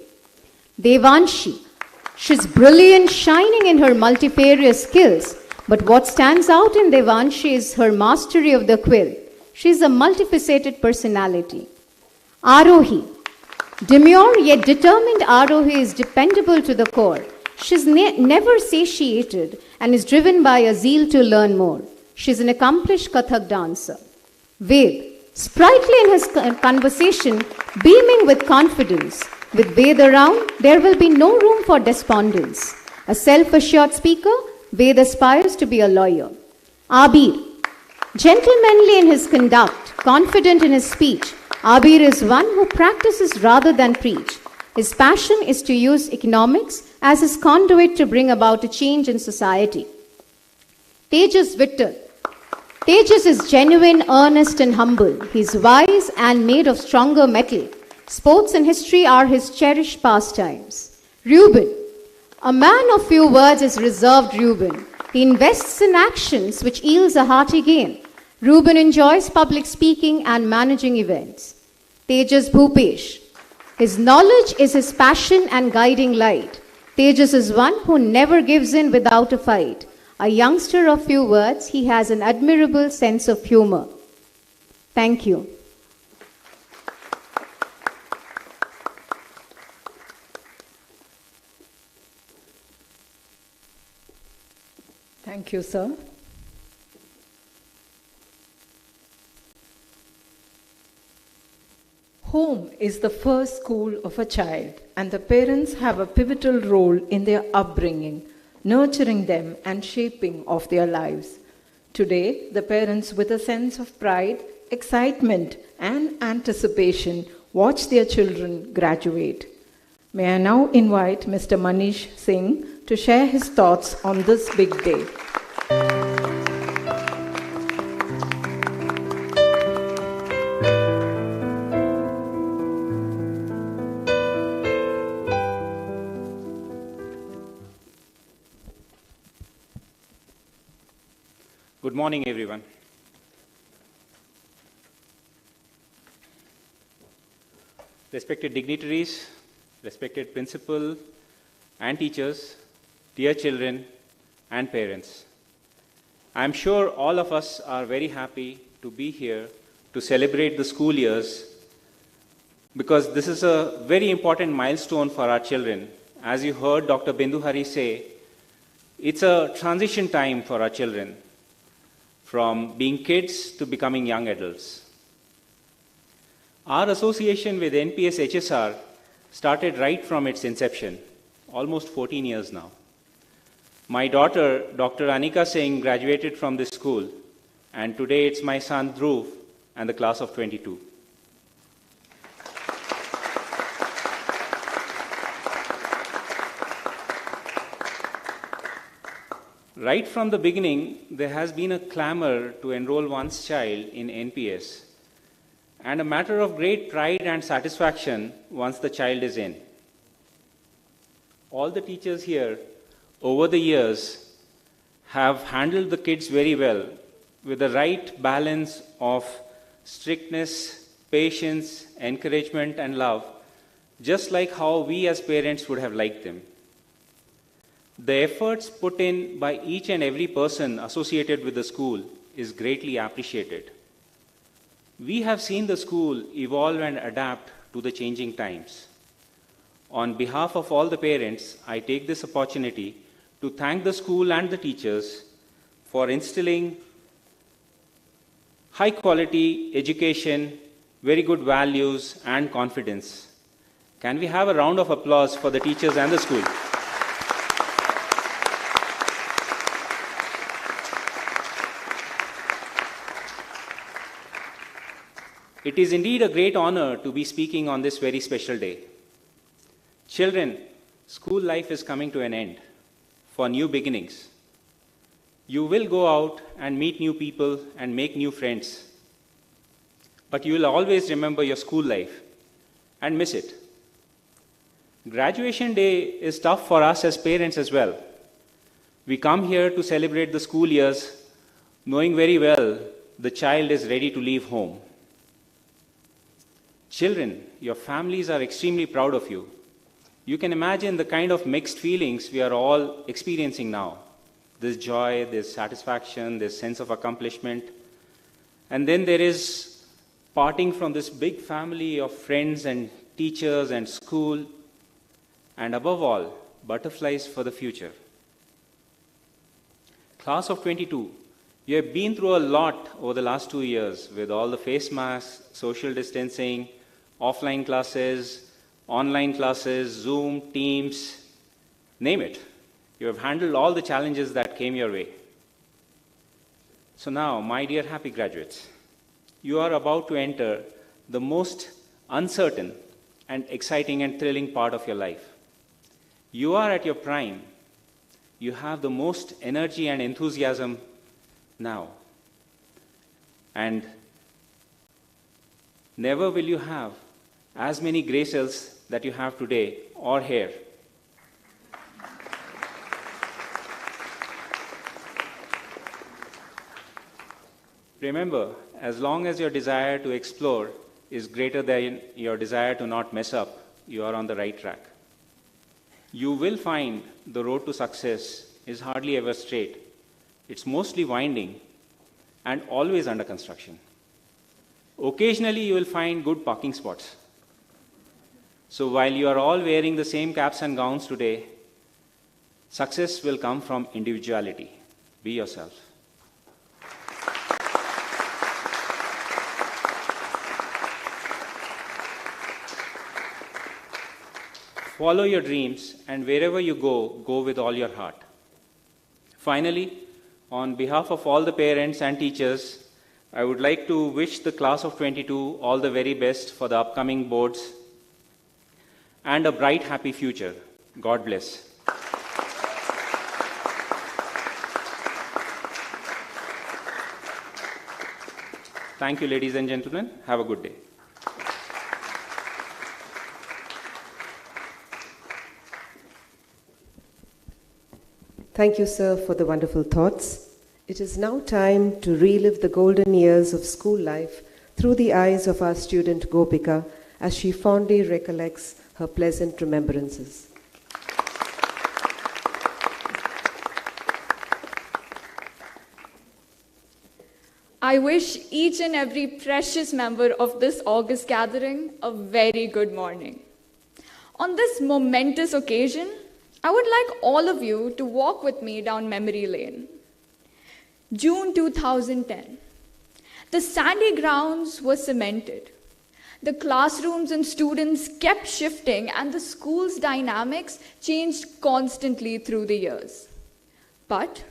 Speaker 17: Devanshi. She's brilliant, shining in her multifarious skills. But what stands out in Devanshi is her mastery of the quill. She's a multifaceted personality. Arohi. Demure yet determined Arohi is dependable to the core. She's never satiated and is driven by a zeal to learn more. She's an accomplished Kathak dancer. Ved. Sprightly in his conversation, beaming with confidence. With Ved around, there will be no room for despondence. A self-assured speaker, Ved aspires to be a lawyer. Abir. Gentlemanly in his conduct, confident in his speech, Abir is one who practices rather than preach. His passion is to use economics as his conduit to bring about a change in society. Tejas Vittal. Tejas is genuine, earnest, and humble. He is wise and made of stronger metal. Sports and history are his cherished pastimes. Reuben. A man of few words is reserved Reuben. He invests in actions which yields a hearty gain. Reuben enjoys public speaking and managing events. Tejas Bhupesh. His knowledge is his passion and guiding light. Tejas is one who never gives in without a fight. A youngster of few words, he has an admirable sense of humor. Thank you.
Speaker 2: Thank you, sir. Home is the first school of a child, and the parents have a pivotal role in their upbringing, nurturing them and shaping of their lives. Today, the parents, with a sense of pride, excitement, and anticipation, watch their children graduate. May I now invite Mr. Manish Singh to share his thoughts on this big day.
Speaker 18: Good morning, everyone. Respected dignitaries, respected principal and teachers, dear children and parents. I am sure all of us are very happy to be here to celebrate the school years, because this is a very important milestone for our children. As you heard Dr. Bindu Hari say, it's a transition time for our children, from being kids to becoming young adults. Our association with NPS HSR started right from its inception, almost 14 years now. My daughter, Dr. Anika Singh, graduated from this school, and today it's my son Dhruv and the class of 22. Right from the beginning, there has been a clamor to enroll one's child in NPS, and a matter of great pride and satisfaction once the child is in. All the teachers here over the years have handled the kids very well, with the right balance of strictness, patience, encouragement, and love, just like how we as parents would have liked them. The efforts put in by each and every person associated with the school is greatly appreciated. We have seen the school evolve and adapt to the changing times. On behalf of all the parents, I take this opportunity to thank the school and the teachers for instilling high quality education very good values and confidence. Can we have a round of applause for the teachers and the school? It is indeed a great honor to be speaking on this very special day. Children, school life is coming to an end for new beginnings. You will go out and meet new people and make new friends. But you will always remember your school life and miss it. Graduation day is tough for us as parents as well. We come here to celebrate the school years, knowing very well the child is ready to leave home. Children, your families are extremely proud of you. You can imagine the kind of mixed feelings we are all experiencing now. This joy, this satisfaction, this sense of accomplishment. And then there is parting from this big family of friends and teachers and school. And above all, butterflies for the future. Class of 22, you have been through a lot over the last 2 years with all the face masks, social distancing, offline classes, online classes, Zoom, Teams, name it. You have handled all the challenges that came your way. So now, my dear happy graduates, you are about to enter the most uncertain and exciting and thrilling part of your life. You are at your prime. You have the most energy and enthusiasm now. And never will you have as many gray cells that you have today or hair. Remember, as long as your desire to explore is greater than your desire to not mess up, you are on the right track. You will find the road to success is hardly ever straight. It's mostly winding and always under construction. Occasionally, you will find good parking spots. So while you are all wearing the same caps and gowns today, success will come from individuality. Be yourself. Follow your dreams, and wherever you go, go with all your heart. Finally, on behalf of all the parents and teachers, I would like to wish the class of 22 all the very best for the upcoming boards and a bright, happy future. God bless. Thank you, ladies and gentlemen. Have a good day.
Speaker 1: Thank you, sir, for the wonderful thoughts. It is now time to relive the golden years of school life through the eyes of our student Gopika as she fondly recollects her pleasant remembrances.
Speaker 19: I wish each and every precious member of this August gathering a very good morning. On this momentous occasion, I would like all of you to walk with me down memory lane. June 2010. The sandy grounds were cemented. The classrooms and students kept shifting, and the school's dynamics changed constantly through the years. But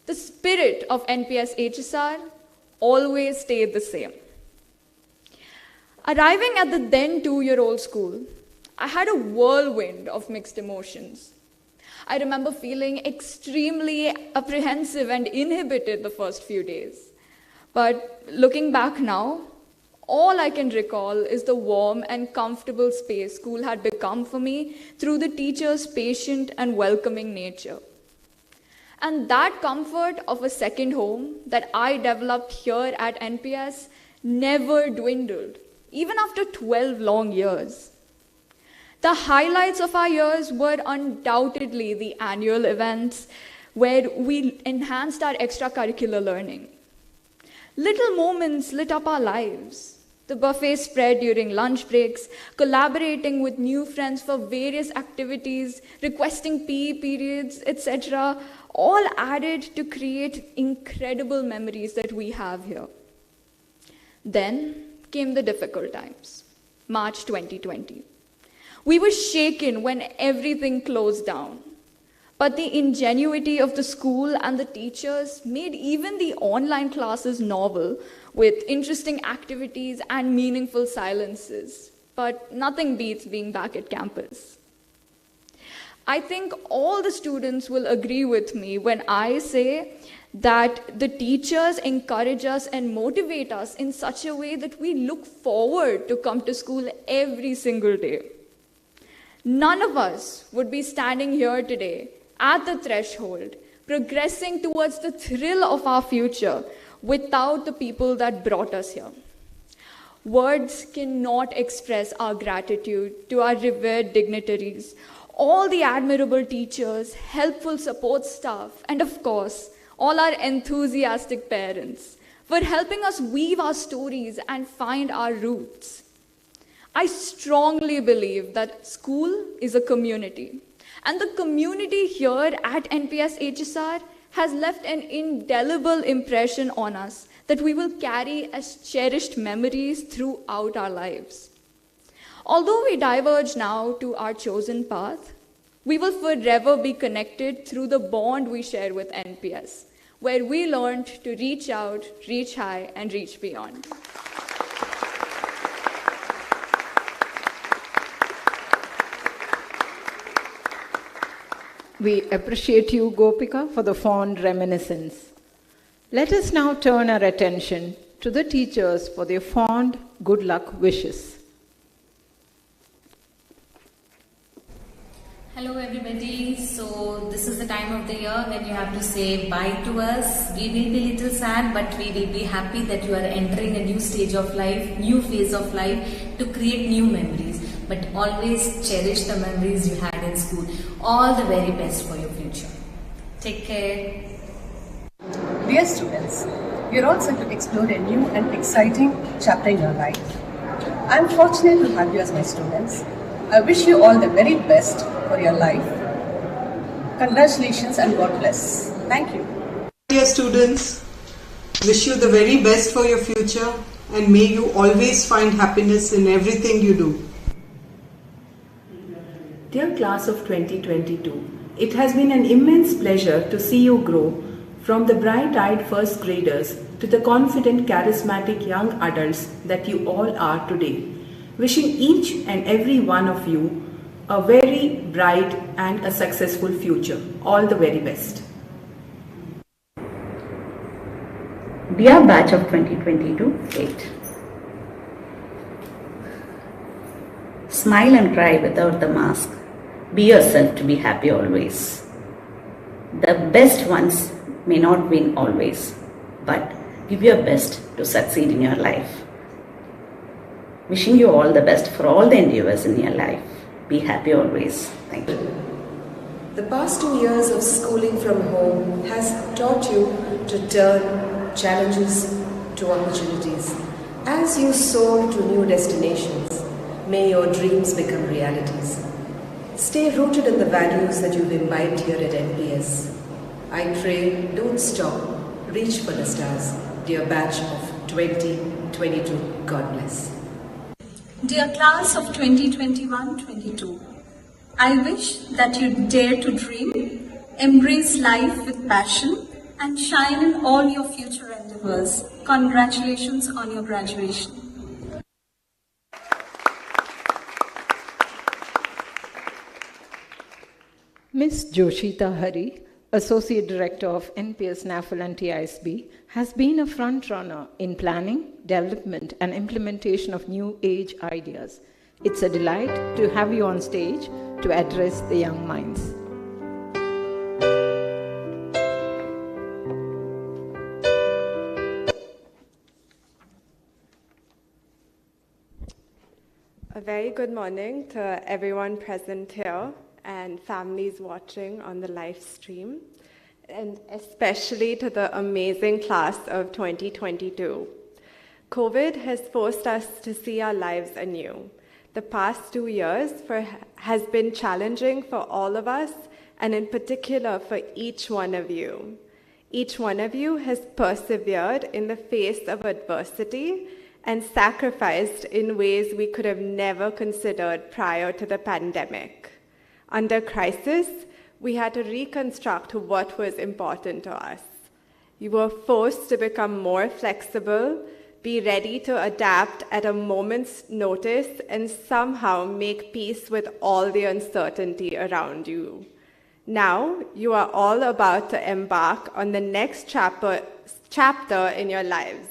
Speaker 19: the spirit of NPS HSR always stayed the same. Arriving at the then 2-year-old school, I had a whirlwind of mixed emotions. I remember feeling extremely apprehensive and inhibited the first few days. But looking back now, all I can recall is the warm and comfortable space school had become for me through the teachers' patient and welcoming nature. And that comfort of a second home that I developed here at NPS never dwindled, even after 12 long years. The highlights of our years were undoubtedly the annual events where we enhanced our extracurricular learning. Little moments lit up our lives. The buffet spread during lunch breaks, collaborating with new friends for various activities, requesting PE periods, etc., all added to create incredible memories that we have here. Then came the difficult times. March 2020. We were shaken when everything closed down. But the ingenuity of the school and the teachers made even the online classes novel, with interesting activities and meaningful silences. But nothing beats being back at campus. I think all the students will agree with me when I say that the teachers encourage us and motivate us in such a way that we look forward to come to school every single day. None of us would be standing here today at the threshold, progressing towards the thrill of our future without the people that brought us here. Words cannot express our gratitude to our revered dignitaries, all the admirable teachers, helpful support staff, and of course, all our enthusiastic parents for helping us weave our stories and find our roots. I strongly believe that school is a community, and the community here at NPS HSR has left an indelible impression on us that we will carry as cherished memories throughout our lives. Although we diverge now to our chosen path, we will forever be connected through the bond we share with NPS, where we learned to reach out, reach high, and reach beyond.
Speaker 2: We appreciate you, Gopika, for the fond reminiscence. Let us now turn our attention to the teachers for their fond good luck wishes.
Speaker 20: Hello everybody, so this is the time of the year when you have to say bye to us. We will be a little sad, but we will be happy that you are entering a new stage of life, new phase of life to create new memories. But always cherish the memories you had in school. All the very best for your future. Take care.
Speaker 21: Dear students, we are all set to explore a new and exciting chapter in your life. I am fortunate to have you as my students. I wish you all the very best for your life. Congratulations and God bless. Thank you.
Speaker 22: Dear students, wish you the very best for your future and may you always find happiness in everything you do.
Speaker 23: Dear class of 2022, it has been an immense pleasure to see you grow from the bright-eyed first graders to the confident, charismatic young adults that you all are today. Wishing each and every one of you a very bright and a successful future. All the very best.
Speaker 24: Dear batch of 2022, 8. Smile and cry without the mask. Be yourself to be happy always. The best ones may not win always, but give your best to succeed in your life. Wishing you all the best for all the endeavors in your life. Be happy always. Thank you.
Speaker 25: The past 2 years of schooling from home has taught you to turn challenges to opportunities. As you soar to new destinations, may your dreams become realities. Stay rooted in the values that you've imbibed here at NPS. I pray, don't stop, reach for the stars. Dear batch of 2022, God bless.
Speaker 10: Dear class of 2021-22, I wish that you dare to dream, embrace life with passion, and shine in all your future endeavors. Congratulations on your graduation.
Speaker 2: Ms. Joshita Hari, Associate Director of NPS NAFL and TISB, has been a front-runner in planning, development and implementation of new age ideas. It's a delight to have you on stage to address the young minds.
Speaker 26: A very good morning to everyone present here and families watching on the live stream, and especially to the amazing class of 2022. COVID has forced us to see our lives anew. The past 2 years has been challenging for all of us, and in particular for each one of you. Each one of you has persevered in the face of adversity and sacrificed in ways we could have never considered prior to the pandemic. Under crisis, we had to reconstruct what was important to us. You were forced to become more flexible, be ready to adapt at a moment's notice, and somehow make peace with all the uncertainty around you. Now, you are all about to embark on the next chapter in your lives.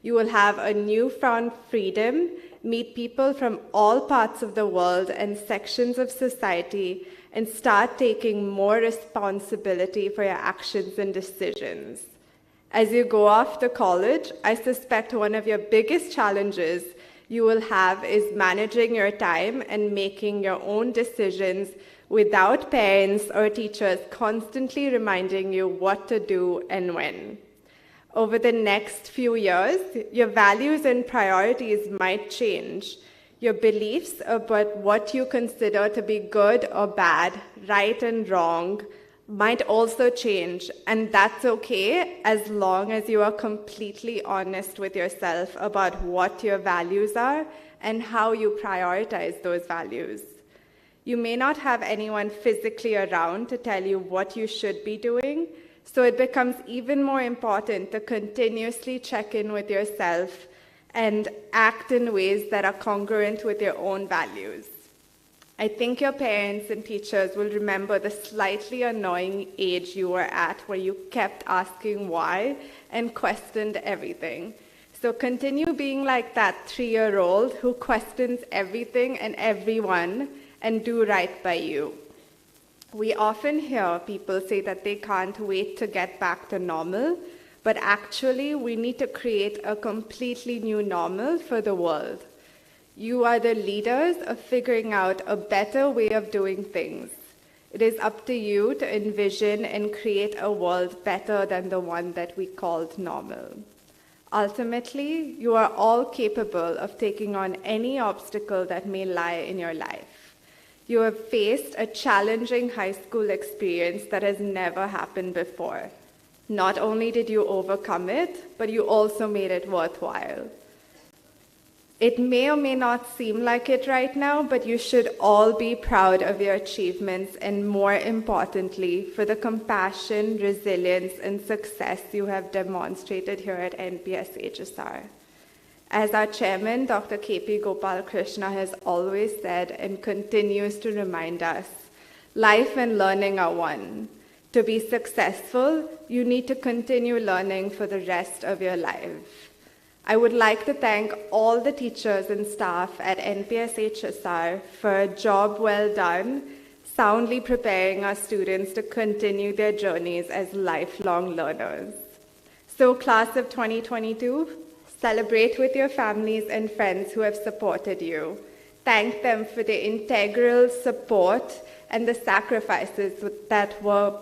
Speaker 26: You will have a newfound freedom, meet people from all parts of the world and sections of society, and start taking more responsibility for your actions and decisions. As you go off to college, I suspect one of your biggest challenges you will have is managing your time and making your own decisions without parents or teachers constantly reminding you what to do and when. Over the next few years, your values and priorities might change. Your beliefs about what you consider to be good or bad, right and wrong, might also change, and that's okay as long as you are completely honest with yourself about what your values are and how you prioritize those values. You may not have anyone physically around to tell you what you should be doing, so it becomes even more important to continuously check in with yourself and act in ways that are congruent with your own values. I think your parents and teachers will remember the slightly annoying age you were at where you kept asking why and questioned everything. So continue being like that 3-year-old who questions everything and everyone and do right by you. We often hear people say that they can't wait to get back to normal, but actually we need to create a completely new normal for the world. You are the leaders of figuring out a better way of doing things. It is up to you to envision and create a world better than the one that we called normal. Ultimately, you are all capable of taking on any obstacle that may lie in your life. You have faced a challenging high school experience that has never happened before. Not only did you overcome it, but you also made it worthwhile. It may or may not seem like it right now, but you should all be proud of your achievements and, more importantly, for the compassion, resilience, and success you have demonstrated here at NPS HSR. As our chairman, Dr. KP Gopal Krishna, has always said and continues to remind us, life and learning are one. To be successful, you need to continue learning for the rest of your life. I would like to thank all the teachers and staff at NPS HSR for a job well done, soundly preparing our students to continue their journeys as lifelong learners. So, class of 2022, celebrate with your families and friends who have supported you. Thank them for the integral support and the sacrifices that were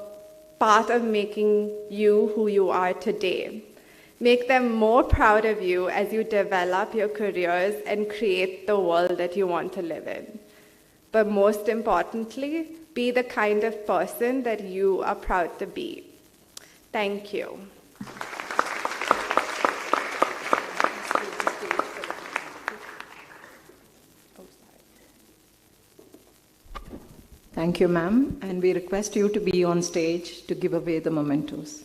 Speaker 26: part of making you who you are today. Make them more proud of you as you develop your careers and create the world that you want to live in. But most importantly, be the kind of person that you are proud to be. Thank you.
Speaker 2: Thank you, ma'am, and we request you to be on stage to give away the mementos.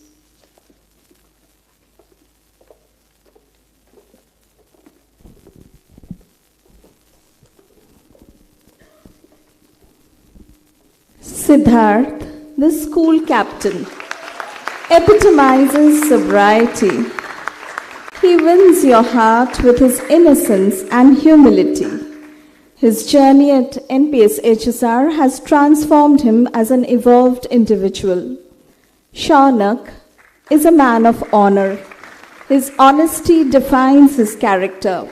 Speaker 3: Siddharth, the school captain, epitomizes sobriety. He wins your heart with his innocence and humility. His journey at NPS HSR has transformed him as an evolved individual. Shaunak is a man of honor. His honesty defines his character.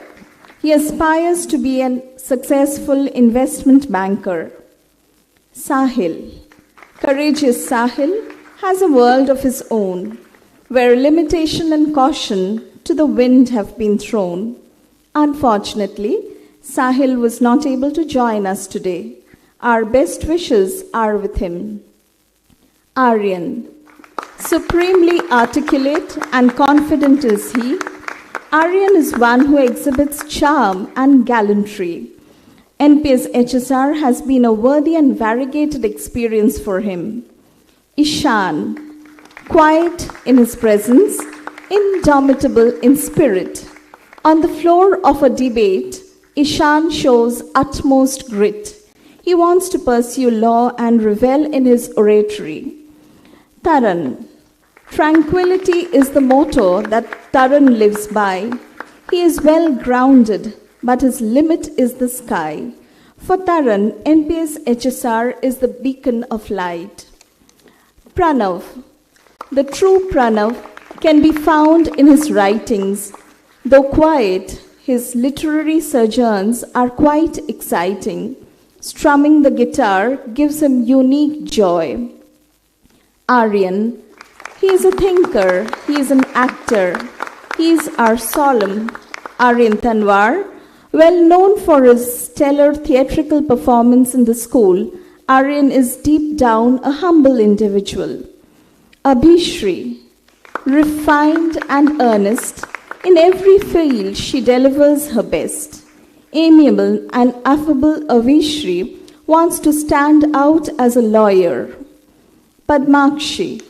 Speaker 3: He aspires to be a successful investment banker. Sahil, courageous Sahil, has a world of his own, where limitation and caution to the wind have been thrown. Unfortunately, Sahil was not able to join us today. Our best wishes are with him. Aryan, supremely articulate and confident is he. Aryan is one who exhibits charm and gallantry. NPS HSR has been a worthy and variegated experience for him. Ishan, quiet in his presence, indomitable in spirit. On the floor of a debate, Ishan shows utmost grit. He wants to pursue law and revel in his oratory. Taran, tranquility is the motto that Taran lives by. He is well grounded, but his limit is the sky. For Taran, NPS HSR is the beacon of light. Pranav, the true Pranav can be found in his writings. Though quiet, his literary sojourns are quite exciting. Strumming the guitar gives him unique joy. Aryan, he is a thinker, he is an actor, he is our solemn. Aryan Tanwar, well known for his stellar theatrical performance in the school, Aryan is deep down a humble individual. Abhishri, refined and earnest, in every field she delivers her best. Amiable and affable Abhishri wants to stand out as a lawyer. Padmakshi,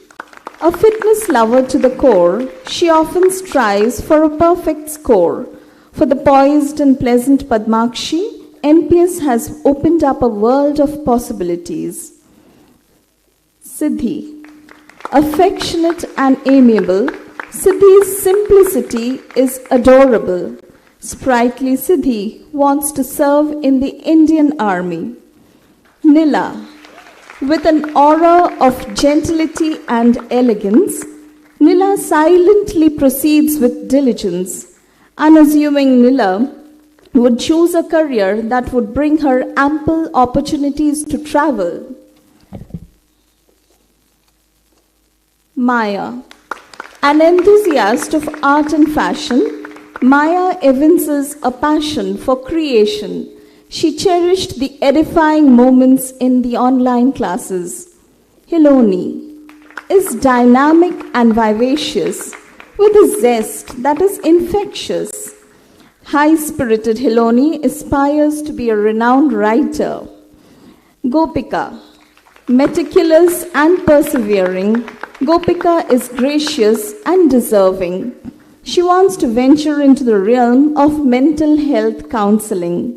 Speaker 3: a fitness lover to the core, she often strives for a perfect score. For the poised and pleasant Padmakshi, NPS has opened up a world of possibilities. Siddhi, affectionate and amiable, Siddhi's simplicity is adorable. Sprightly Siddhi wants to serve in the Indian Army. Nila, with an aura of gentility and elegance, Nila silently proceeds with diligence. Unassuming Nila would choose a career that would bring her ample opportunities to travel. Maya, an enthusiast of art and fashion, Maya evinces a passion for creation. She cherished the edifying moments in the online classes. Hiloni is dynamic and vivacious with a zest that is infectious. High-spirited Hiloni aspires to be a renowned writer. Gopika, meticulous and persevering, Gopika is gracious and deserving. She wants to venture into the realm of mental health counseling.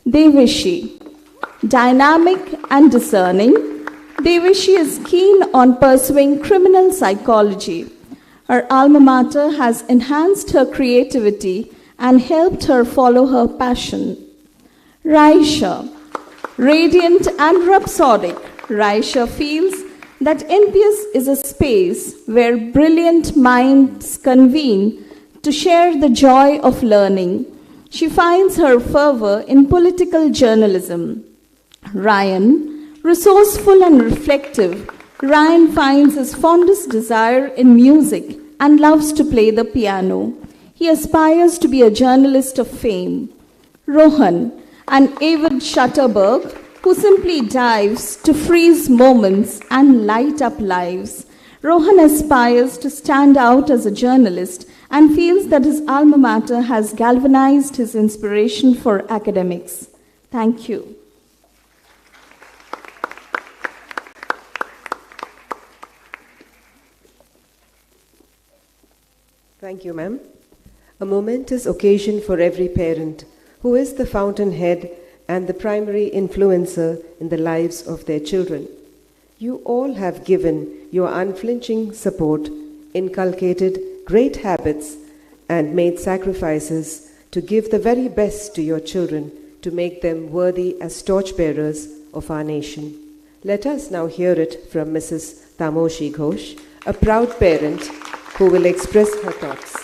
Speaker 3: Devishi, dynamic and discerning, Devishi is keen on pursuing criminal psychology. Her alma mater has enhanced her creativity and helped her follow her passion. Raisha, radiant and rhapsodic, Raisha feels that NPS is a space where brilliant minds convene to share the joy of learning. She finds her fervor in political journalism. Ryan, resourceful and reflective, Ryan finds his fondest desire in music and loves to play the piano. He aspires to be a journalist of fame. Rohan, an avid shutterbug who simply dives to freeze moments and light up lives. Rohan aspires to stand out as a journalist and feels that his alma mater has galvanized his inspiration for academics. Thank you.
Speaker 1: Thank you, ma'am. A momentous occasion for every parent who is the fountainhead and the primary influencer in the lives of their children. You all have given your unflinching support, inculcated great habits, and made sacrifices to give the very best to your children to make them worthy as torchbearers of our nation. Let us now hear it from Mrs. Tamoshi Ghosh, a proud parent who will express her thoughts.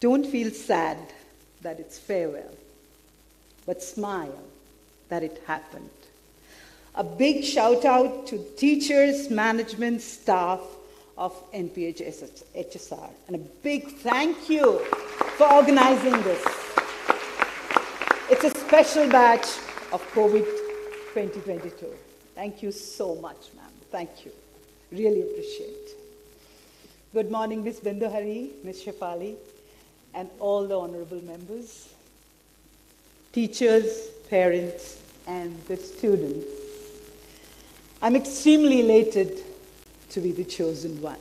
Speaker 4: Don't feel sad that it's farewell, but smile that it happened. A big shout out to teachers, management, staff of NPH HSR, and a big thank you for organizing this. It's a special batch of COVID 2022. Thank you so much, ma'am. Thank you. Really appreciate. Good morning, Ms. Binduhari, Ms. Shefali, and all the honorable members, teachers, parents, and the students. I'm extremely elated to be the chosen one.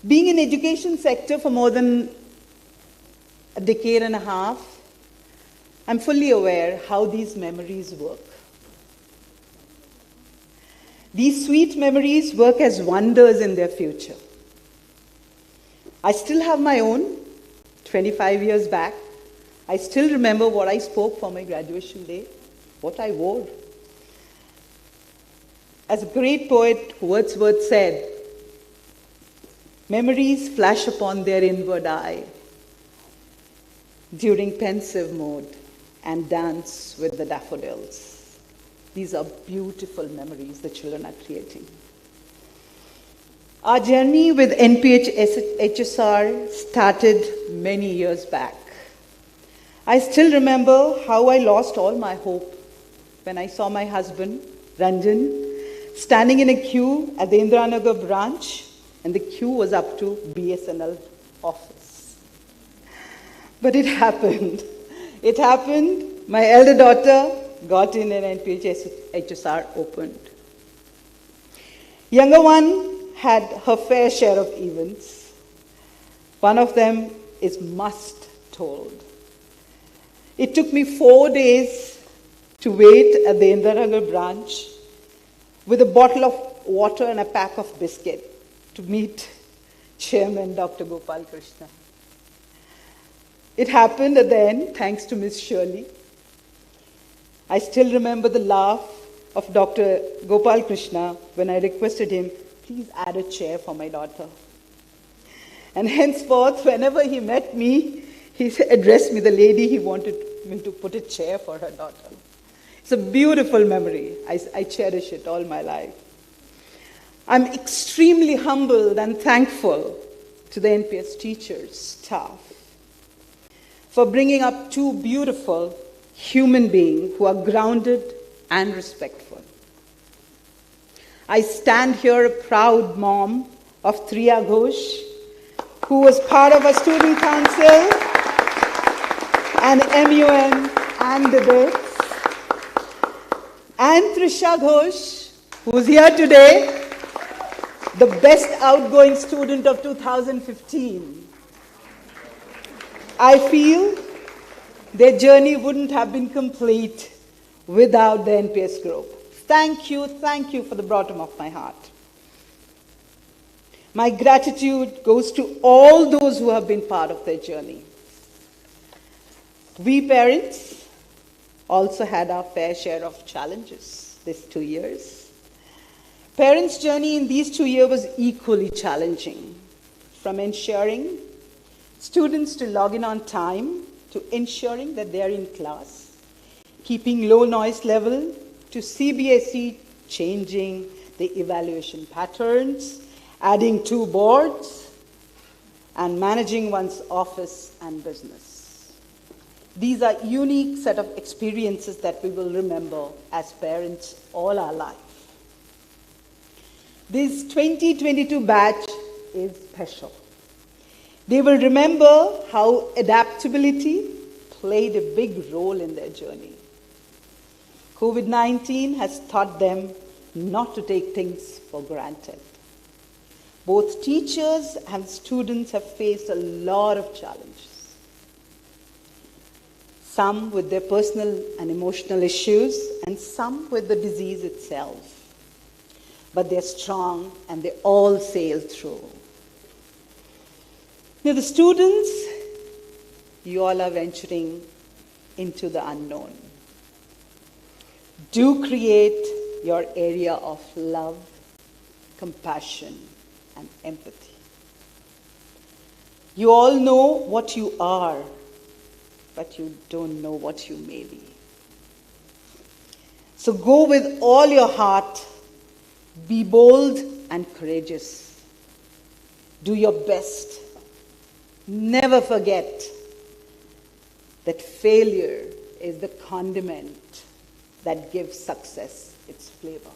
Speaker 4: Being in education sector for more than a decade and a half, I'm fully aware how these memories work. These sweet memories work as wonders in their future. I still have my own, 25 years back. I still remember what I spoke for my graduation day, what I wore. As a great poet Wordsworth said, memories flash upon their inward eye during pensive mood and dance with the daffodils. These are beautiful memories the children are creating. Our journey with NPH HSR started many years back. I still remember how I lost all my hope when I saw my husband, Ranjan, standing in a queue at the Indiranagar branch, and the queue was up to BSNL office. But it happened. It happened. My elder daughter got in and NPH HSR opened. Younger one had her fair share of events. One of them is must told. It took me 4 days to wait at the Indiranagar branch with a bottle of water and a pack of biscuit to meet Chairman Dr. Gopal Krishna. It happened at the end, thanks to Ms. Shirley. I still remember the laugh of Dr. Gopal Krishna when I requested him, please add a chair for my daughter. And henceforth, whenever he met me, he addressed me the lady he wanted me to put a chair for her daughter. It's a beautiful memory. I cherish it all my life. I'm extremely humbled and thankful to the NPS teachers, staff, for bringing up two beautiful human beings who are grounded and respectful. I stand here a proud mom of Triya Ghosh, who was part of a student council and MUN and debates, and Trisha Ghosh, who's here today, the best outgoing student of 2015. I feel their journey wouldn't have been complete without the NPS group. Thank you from the bottom of my heart. My gratitude goes to all those who have been part of their journey. We parents also had our fair share of challenges these 2 years. Parents' journey in these 2 years was equally challenging, from ensuring students to log in on time, to ensuring that they are in class, keeping low noise level, to CBSE changing the evaluation patterns, adding 2 boards, and managing one's office and business. These are unique set of experiences that we will remember as parents all our life. This 2022 batch is special. They will remember how adaptability played a big role in their journey. COVID-19 has taught them not to take things for granted. Both teachers and students have faced a lot of challenges. Some with their personal and emotional issues, and some with the disease itself. But they're strong and they all sail through. Now the students, you all are venturing into the unknown. Do create your area of love, compassion, and empathy. You all know what you are, but you don't know what you may be. So go with all your heart, be bold and courageous. Do your best. Never forget that failure is the condiment that gives success its flavor.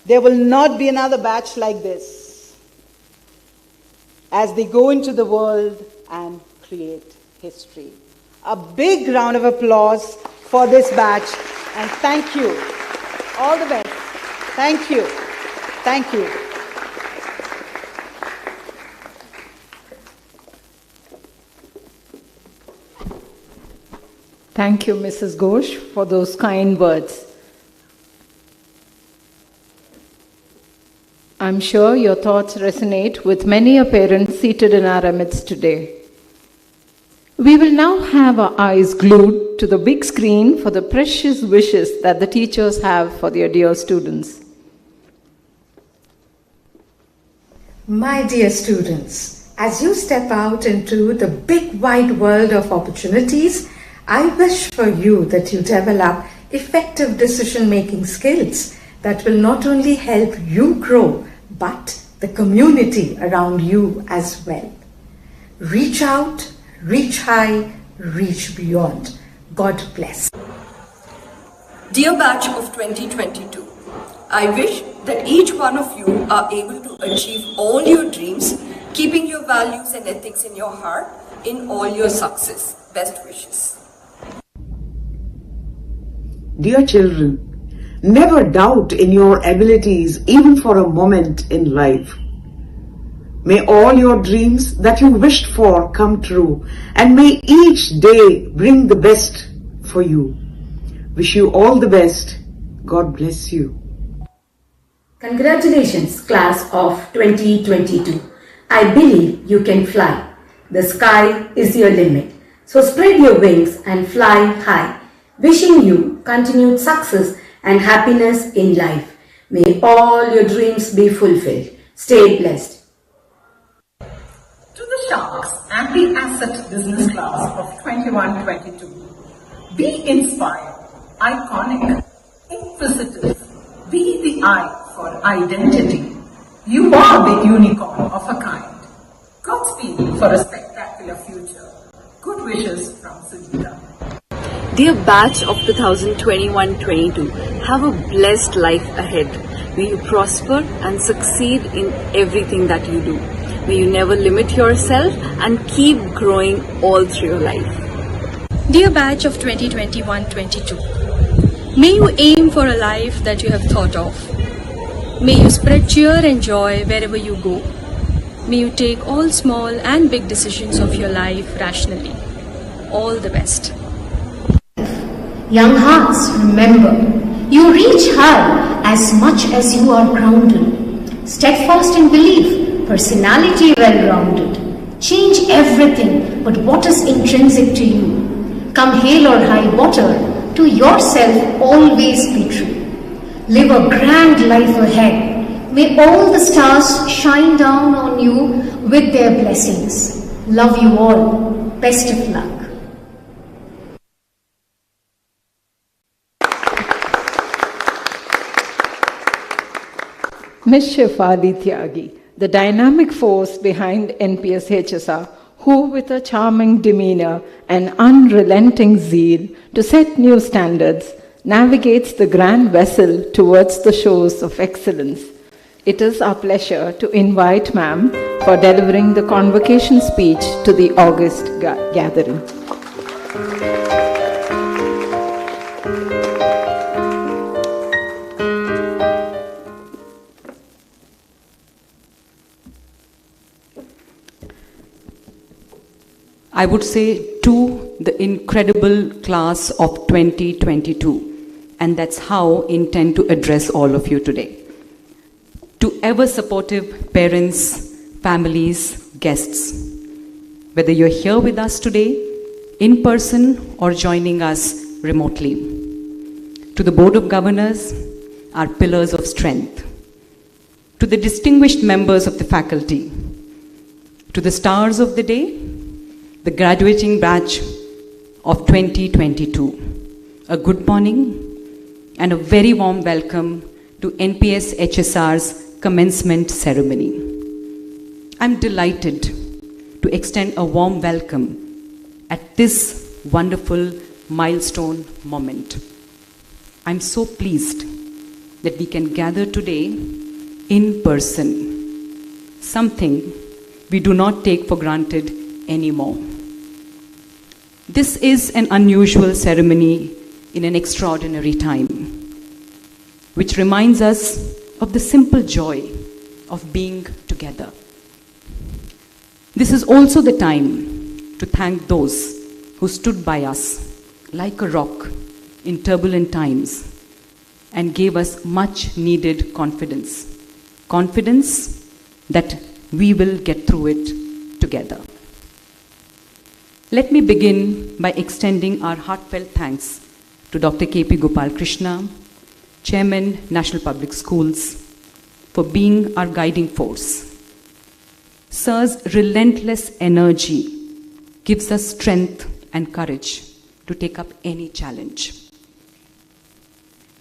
Speaker 4: There will not be another batch like this as they go into the world and create history. A big round of applause for this batch, and thank you. All the best. Thank you. Thank you.
Speaker 2: Thank you, Mrs. Ghosh, for those kind words. I'm sure your thoughts resonate with many a parent seated in our midst today. We will now have our eyes glued to the big screen for the precious wishes that the teachers have for their dear students.
Speaker 6: My dear students, as you step out into the big wide world of opportunities, I wish for you that you develop effective decision-making skills that will not only help you grow, but the community around you as well. Reach out, reach high, reach beyond. God bless.
Speaker 7: Dear batch of 2022, I wish that each one of you are able to achieve all your dreams, keeping your values and ethics in your heart in all your success. Best wishes.
Speaker 8: Dear children, never doubt in your abilities even for a moment in life. May all your dreams that you wished for come true, and may each day bring the best for you. Wish you all the best. God bless you.
Speaker 9: Congratulations, class of 2022. I believe you can fly. The sky is your limit. So spread your wings and fly high. Wishing you continued success and happiness in life. May all your dreams be fulfilled. Stay blessed.
Speaker 11: To the Sharks and the Asset Business Class of 21-22, be inspired, iconic, inquisitive, be the eye for identity. You are the unicorn of a kind. Godspeed for a spectacular future. Good wishes from Sujita.
Speaker 12: Dear batch of 2021-22, have a blessed life ahead. May you prosper and succeed in everything that you do. May you never limit yourself and keep growing all through your life.
Speaker 27: Dear batch of 2021-22, may you aim for a life that you have thought of. May you spread cheer and joy wherever you go. May you take all small and big decisions of your life rationally. All the best.
Speaker 28: Young hearts, remember, you reach high as much as you are grounded. Steadfast in belief, personality well-rounded. Change everything but what is intrinsic to you. Come hail or high water, to yourself always be true. Live a grand life ahead. May all the stars shine down on you with their blessings. Love you all. Best of luck.
Speaker 2: Ms. Shefali Tyagi, the dynamic force behind NPS HSR, who with a charming demeanor and unrelenting zeal to set new standards, navigates the grand vessel towards the shores of excellence. It is our pleasure to invite ma'am for delivering the convocation speech to the August gathering.
Speaker 29: I would say to the incredible class of 2022, and that's how I intend to address all of you today. To ever supportive parents, families, guests, whether you're here with us today, in person, or joining us remotely. To the Board of Governors, our pillars of strength. To the distinguished members of the faculty, To the stars of the day, the graduating batch of 2022, a good morning and a very warm welcome to NPS HSR's commencement ceremony. I'm delighted to extend a warm welcome at this wonderful milestone moment. I'm so pleased that we can gather today in person, something we do not take for granted anymore. This is an unusual ceremony in an extraordinary time, which reminds us of the simple joy of being together. This is also the time to thank those who stood by us like a rock in turbulent times and gave us much needed confidence. Confidence that we will get through it together. Let me begin by extending our heartfelt thanks to Dr. K.P. Gopal Krishna, Chairman, National Public Schools, for being our guiding force. Sir's relentless energy gives us strength and courage to take up any challenge.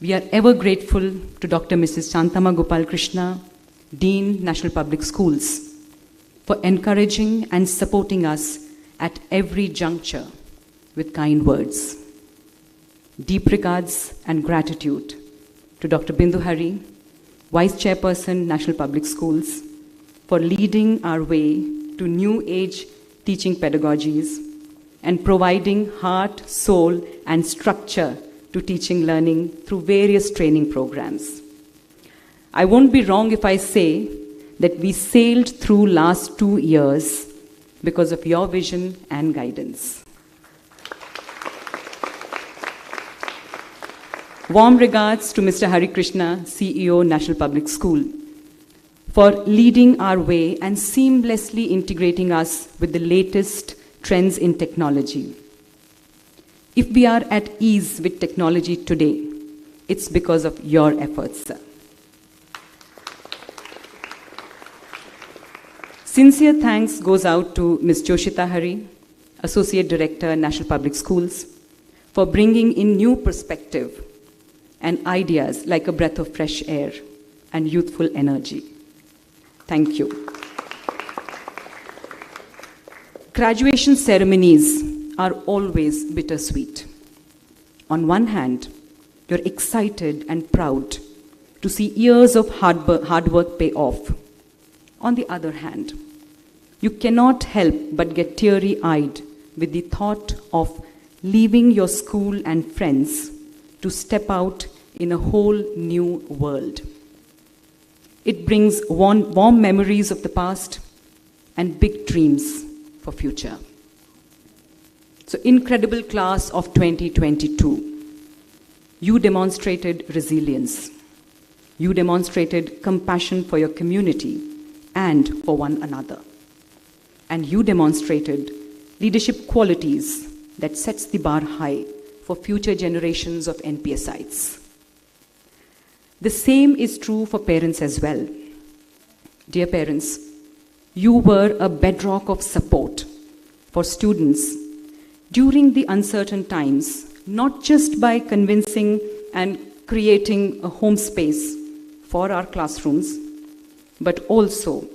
Speaker 29: We are ever grateful to Dr. Mrs. Shantama Gopal Krishna, Dean, National Public Schools, for encouraging and supporting us at every juncture with kind words. Deep regards and gratitude to Dr. Bindu Hari, Vice Chairperson, National Public Schools, for leading our way to new age teaching pedagogies and providing heart, soul, and structure to teaching learning through various training programs. I won't be wrong if I say that we sailed through last 2 years because of your vision and guidance. Warm regards to Mr. Hari Krishna, CEO, National Public School, for leading our way and seamlessly integrating us with the latest trends in technology. If we are at ease with technology today, it's because of your efforts, sir. Sincere thanks goes out to Ms. Joshita Hari, Associate Director, National Public Schools, for bringing in new perspective and ideas like a breath of fresh air and youthful energy. Thank you. Graduation ceremonies are always bittersweet. On one hand, you're excited and proud to see years of hard work pay off. On the other hand, you cannot help but get teary-eyed with the thought of leaving your school and friends to step out in a whole new world. It brings warm memories of the past and big dreams for future. So, incredible class of 2022, you demonstrated resilience. You demonstrated compassion for your community and for one another. And you demonstrated leadership qualities that sets the bar high for future generations of NPSites. The same is true for parents as well. Dear parents, you were a bedrock of support for students during the uncertain times, not just by convincing and creating a home space for our classrooms, but also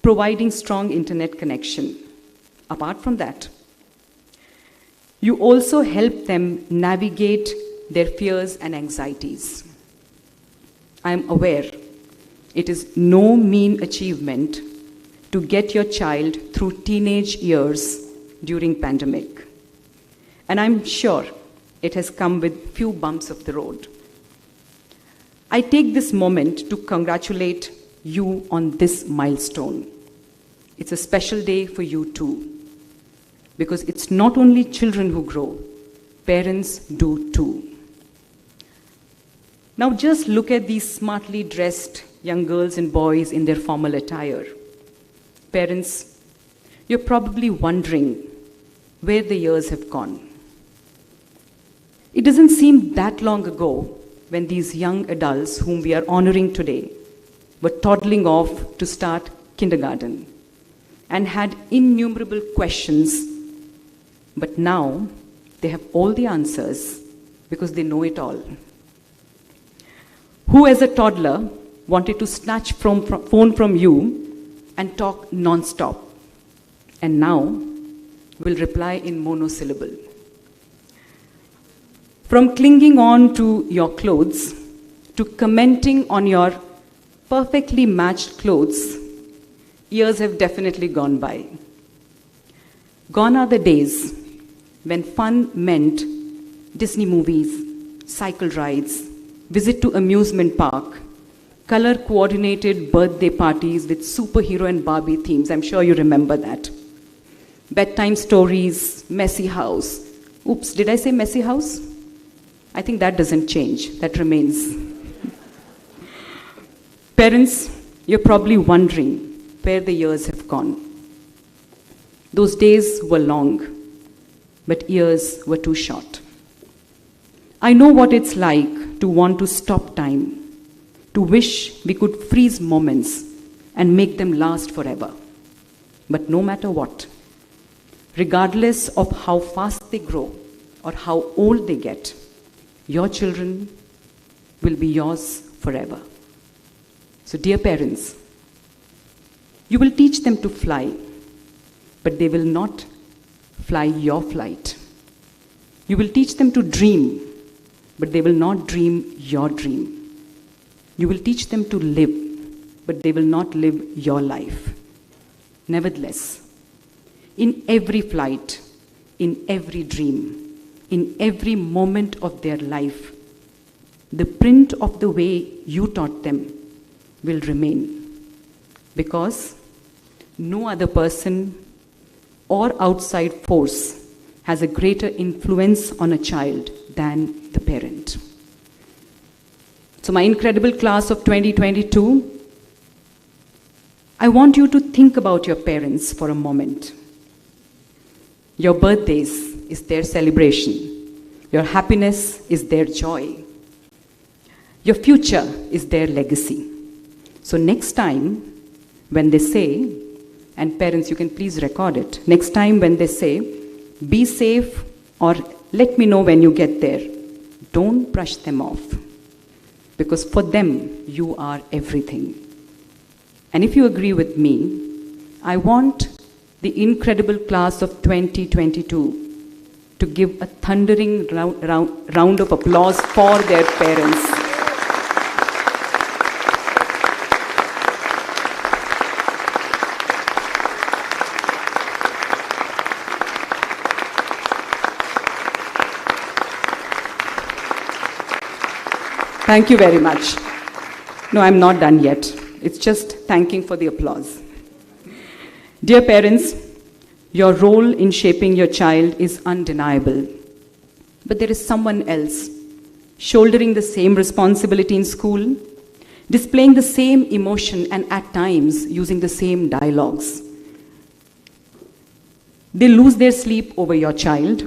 Speaker 29: providing strong internet connection. Apart from that, you also help them navigate their fears and anxieties. I am aware it is no mean achievement to get your child through teenage years during pandemic. And I'm sure it has come with few bumps of the road. I take this moment to congratulate you on this milestone. It's a special day for you too, because it's not only children who grow, parents do too. Now just look at these smartly dressed young girls and boys in their formal attire. Parents, you're probably wondering where the years have gone. It doesn't seem that long ago when these young adults whom we are honoring today were toddling off to start kindergarten. and had innumerable questions. But now they have all the answers because they know it all. Who as a toddler wanted to snatch phone from you and talk non-stop, and now will reply in monosyllable? From clinging on to your clothes to commenting on your perfectly matched clothes, years have definitely gone by. Gone are the days when fun meant Disney movies, cycle rides, visit to amusement park, color-coordinated birthday parties with superhero and Barbie themes. I'm sure you remember that. Bedtime stories, messy house. Oops, did I say messy house? I think that doesn't change, that remains. Parents, you're probably wondering where the years have gone. Those days were long, but years were too short. I know what it's like to want to stop time, to wish we could freeze moments and make them last forever. But no matter what, regardless of how fast they grow or how old they get, your children will be yours forever. So dear parents, you will teach them to fly, but they will not fly your flight. You will teach them to dream, but they will not dream your dream. You will teach them to live, but they will not live your life. Nevertheless, in every flight, in every dream, in every moment of their life, the print of the way you taught them will remain, because no other person or outside force has a greater influence on a child than the parent. So my incredible class of 2022, I want you to think about your parents for a moment. Your birthdays is their celebration. Your happiness is their joy. Your future is their legacy. So next time when they say, and parents, you can please record it, next time when they say, be safe or let me know when you get there, don't brush them off. Because for them, you are everything. And if you agree with me, I want the incredible class of 2022 to give a thundering round of applause for their parents. Thank you very much. No, I'm not done yet. It's just thanking for the applause. Dear parents, your role in shaping your child is undeniable. But there is someone else shouldering the same responsibility in school, displaying the same emotion and at times using the same dialogues. They lose their sleep over your child,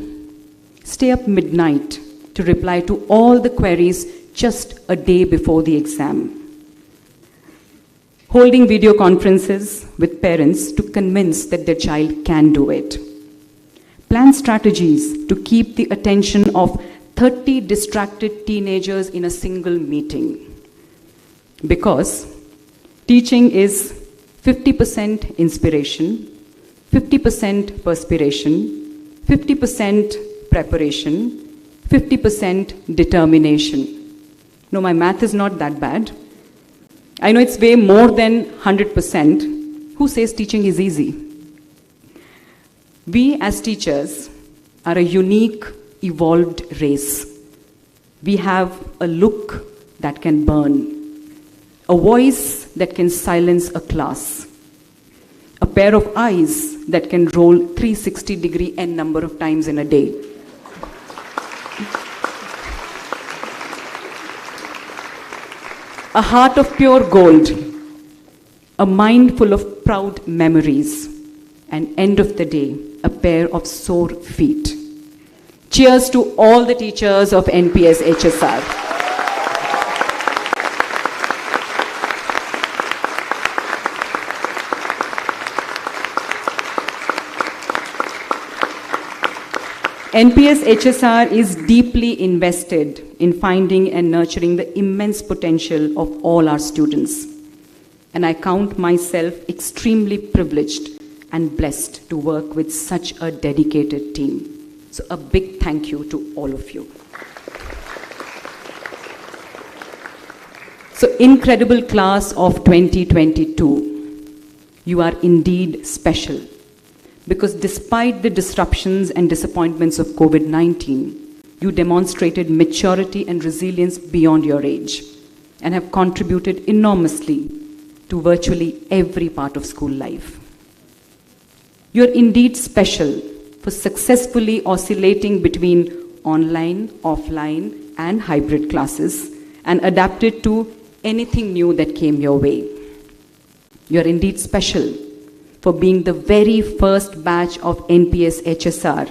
Speaker 29: stay up midnight to reply to all the queries just a day before the exam, holding video conferences with parents to convince that their child can do it, plan strategies to keep the attention of 30 distracted teenagers in a single meeting. Because teaching is 50% inspiration, 50% perspiration, 50% preparation, 50% determination. No, my math is not that bad. I know it's way more than 100%. Who says teaching is easy? We as teachers are a unique, evolved race. We have a look that can burn, a voice that can silence a class, a pair of eyes that can roll 360-degree n number of times in a day. A heart of pure gold, a mind full of proud memories, and end of the day, a pair of sore feet. Cheers to all the teachers of NPS HSR. NPS HSR is deeply invested in finding and nurturing the immense potential of all our students. And I count myself extremely privileged and blessed to work with such a dedicated team. So a big thank you to all of you. So incredible class of 2022, you are indeed special, because despite the disruptions and disappointments of COVID-19, you demonstrated maturity and resilience beyond your age and have contributed enormously to virtually every part of school life. You are indeed special for successfully oscillating between online, offline, and hybrid classes and adapted to anything new that came your way. You are indeed special for being the very first batch of NPS HSR,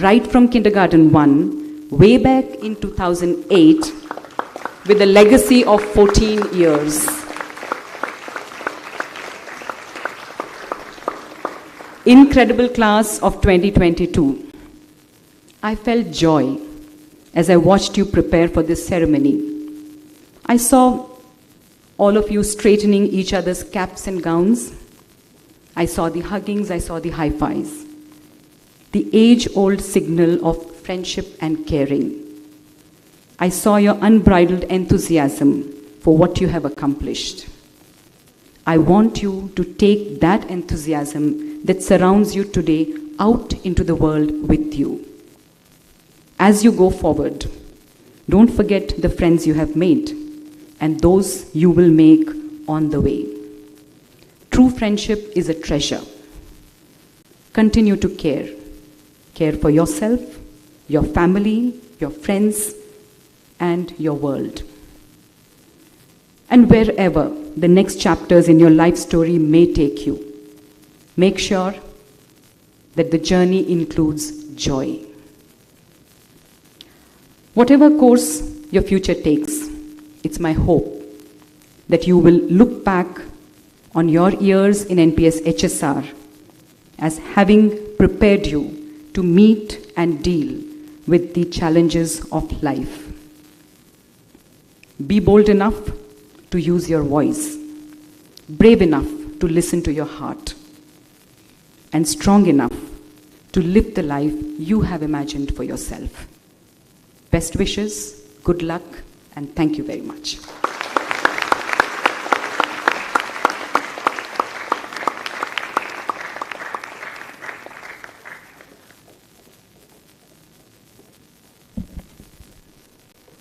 Speaker 29: right from kindergarten 1, way back in 2008, with a legacy of 14 years. Incredible class of 2022. I felt joy as I watched you prepare for this ceremony. I saw all of you straightening each other's caps and gowns. I saw the huggings, I saw the high fives. The age-old signal of friendship and caring. I saw your unbridled enthusiasm for what you have accomplished. I want you to take that enthusiasm that surrounds you today out into the world with you. As you go forward, don't forget the friends you have made and those you will make on the way. True friendship is a treasure. Continue to care. Care for yourself, your family, your friends, and your world. And wherever the next chapters in your life story may take you, make sure that the journey includes joy. Whatever course your future takes, it's my hope that you will look back on your years in NPS HSR as having prepared you to meet and deal with the challenges of life. Be bold enough to use your voice, brave enough to listen to your heart, and strong enough to live the life you have imagined for yourself. Best wishes, good luck, and thank you very much.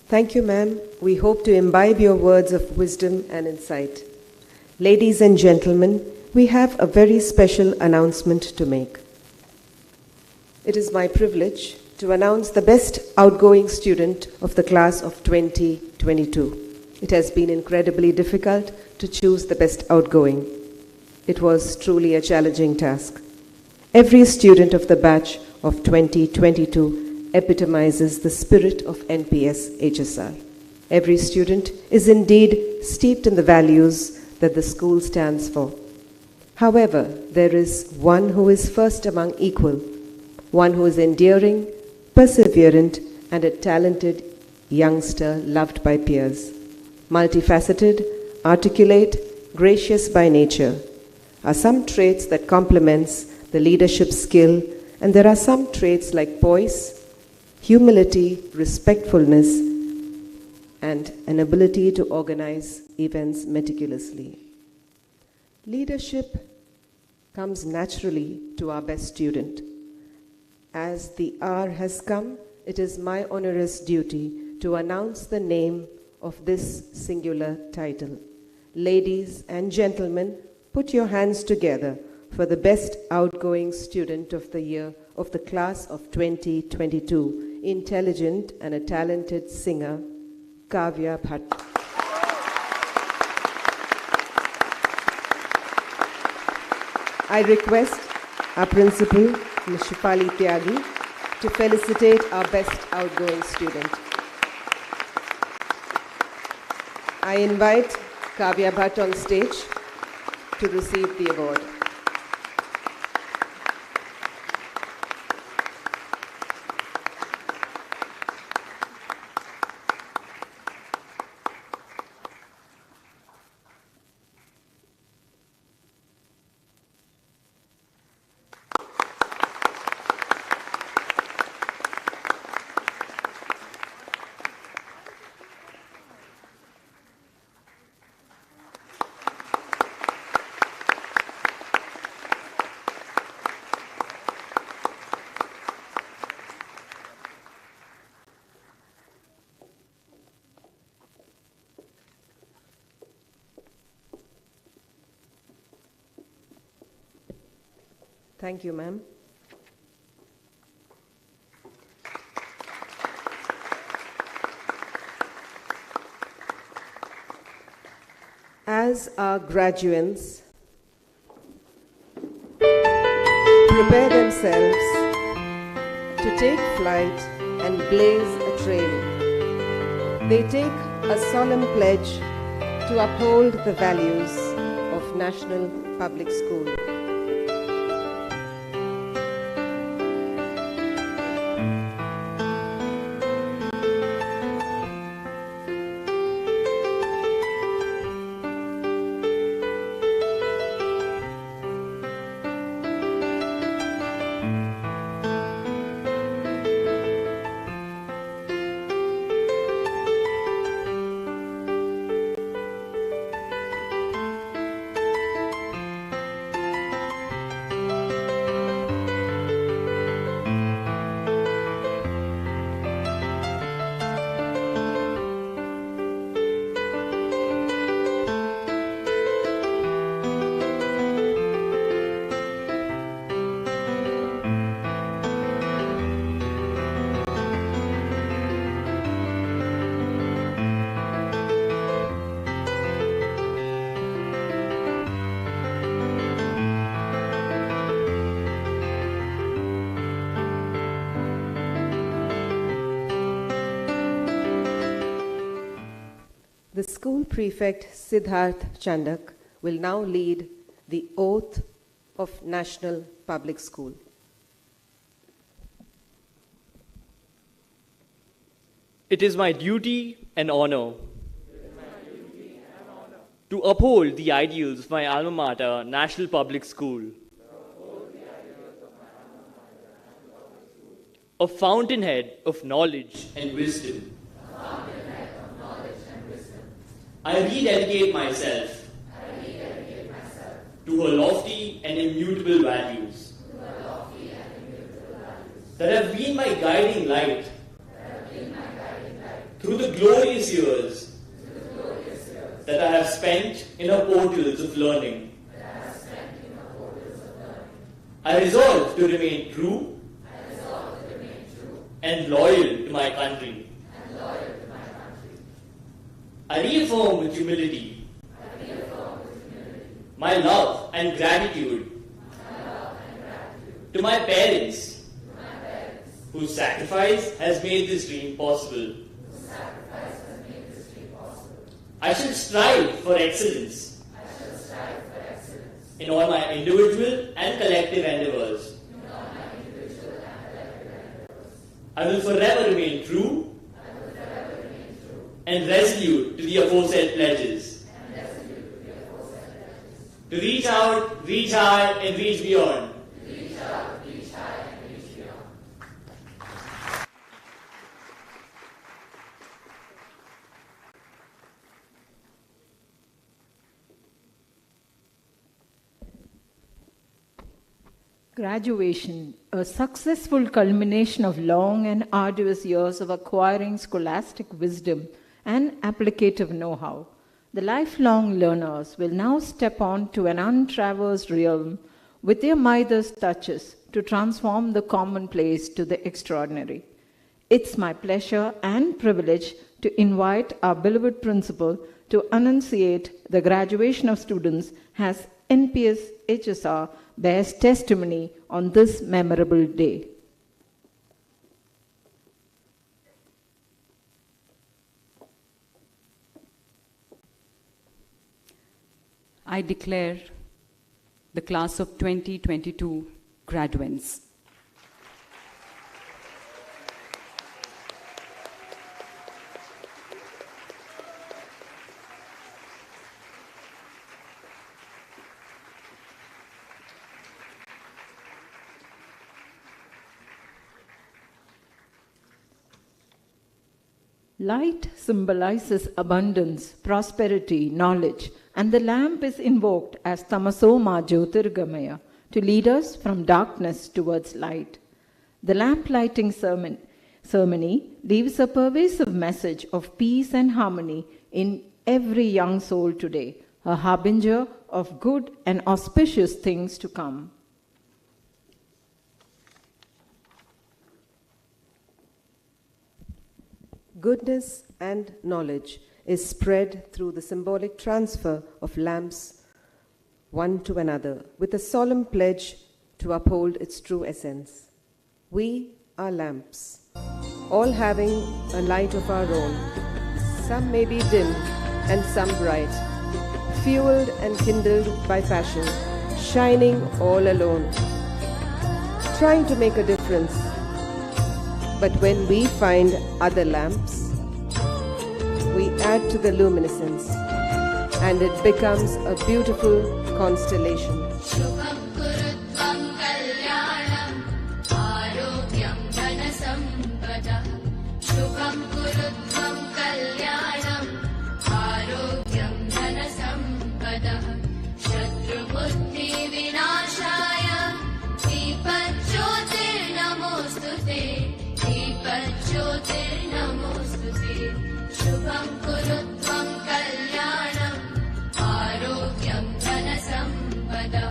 Speaker 1: Thank you, ma'am. We hope to imbibe your words of wisdom and insight. Ladies and gentlemen, we have a very special announcement to make. It is my privilege to announce the best outgoing student of the class of 2022. It has been incredibly difficult to choose the best outgoing. It was truly a challenging task. Every student of the batch of 2022 epitomizes the spirit of NPS HSR. Every student is indeed steeped in the values that the school stands for. However, there is one who is first among equal, one who is endearing, perseverant, and a talented youngster loved by peers. Multifaceted, articulate, gracious by nature are some traits that complements the leadership skill, and there are some traits like poise, humility, respectfulness, and an ability to organize events meticulously. Leadership comes naturally to our best student. As the hour has come, it is my onerous duty to announce the name of this singular title. Ladies and gentlemen, put your hands together for the best outgoing student of the year of the class of 2022, intelligent and a talented singer, Kavya Bhatt. I request our principal, Ms. Shifali Tyagi, to felicitate our best outgoing student. I invite Kavya Bhatt on stage to receive the award. Thank you, ma'am. As our graduates prepare themselves to take flight and blaze a trail, they take a solemn pledge to uphold the values of National Public School. The school prefect Siddharth Chandak will now lead the oath of National Public School.
Speaker 5: It is my duty and honor to uphold the ideals of my alma mater, National Public School, a fountainhead of knowledge and wisdom. I rededicate myself to her lofty and immutable values that have been my guiding light through the glorious years that I have spent in her portals of learning. I resolve to remain true and loyal to my country. I reaffirm with humility my love and gratitude to my parents whose sacrifice has made this dream possible. I shall strive for excellence in all my individual and collective endeavors. I will forever remain true and resolute to the aforesaid pledges. To reach out, reach high, and reach beyond.
Speaker 2: Graduation, a successful culmination of long and arduous years of acquiring scholastic wisdom and applicative know-how. The lifelong learners will now step on to an untraversed realm with their Midas touches to transform the commonplace to the extraordinary. It's my pleasure and privilege to invite our beloved principal to enunciate the graduation of students as NPS HSR bears testimony on this memorable day.
Speaker 29: I declare the class of 2022 graduates.
Speaker 2: Light symbolizes abundance, prosperity, knowledge, and the lamp is invoked as Tamasoma Jyotirgamaya to lead us from darkness towards light. The lamp lighting ceremony leaves a pervasive message of peace and harmony in every young soul today, a harbinger of good and auspicious things to come.
Speaker 1: Goodness and knowledge is spread through the symbolic transfer of lamps one to another, with a solemn pledge to uphold its true essence. We are lamps, all having a light of our own. Some may be dim and some bright, fueled and kindled by passion, shining all alone, trying to make a difference. But when we find other lamps, we add to the luminescence, and it becomes a beautiful constellation.
Speaker 13: Shubham kurutvam kalyanam arogyam dhanasampada. Shubham kurutvam kalyanam arogyam dhanasampada. Shatru buddhi vinashaya deepajyotir namostute. Deepajyotir namostute. Shubham kurutvam kalyanam arogyam dhanasampada.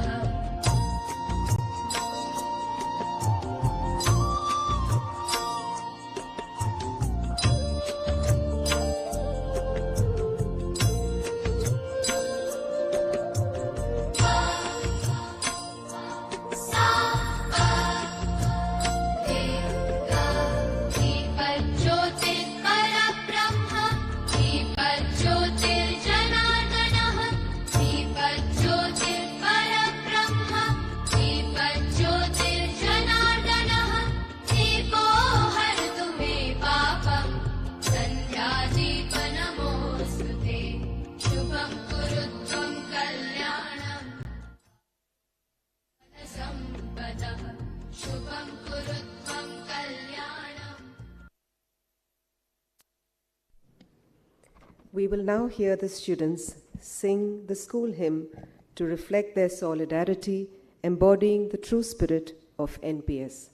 Speaker 1: We will now hear the students sing the school hymn to reflect their solidarity, embodying the true spirit of NPS.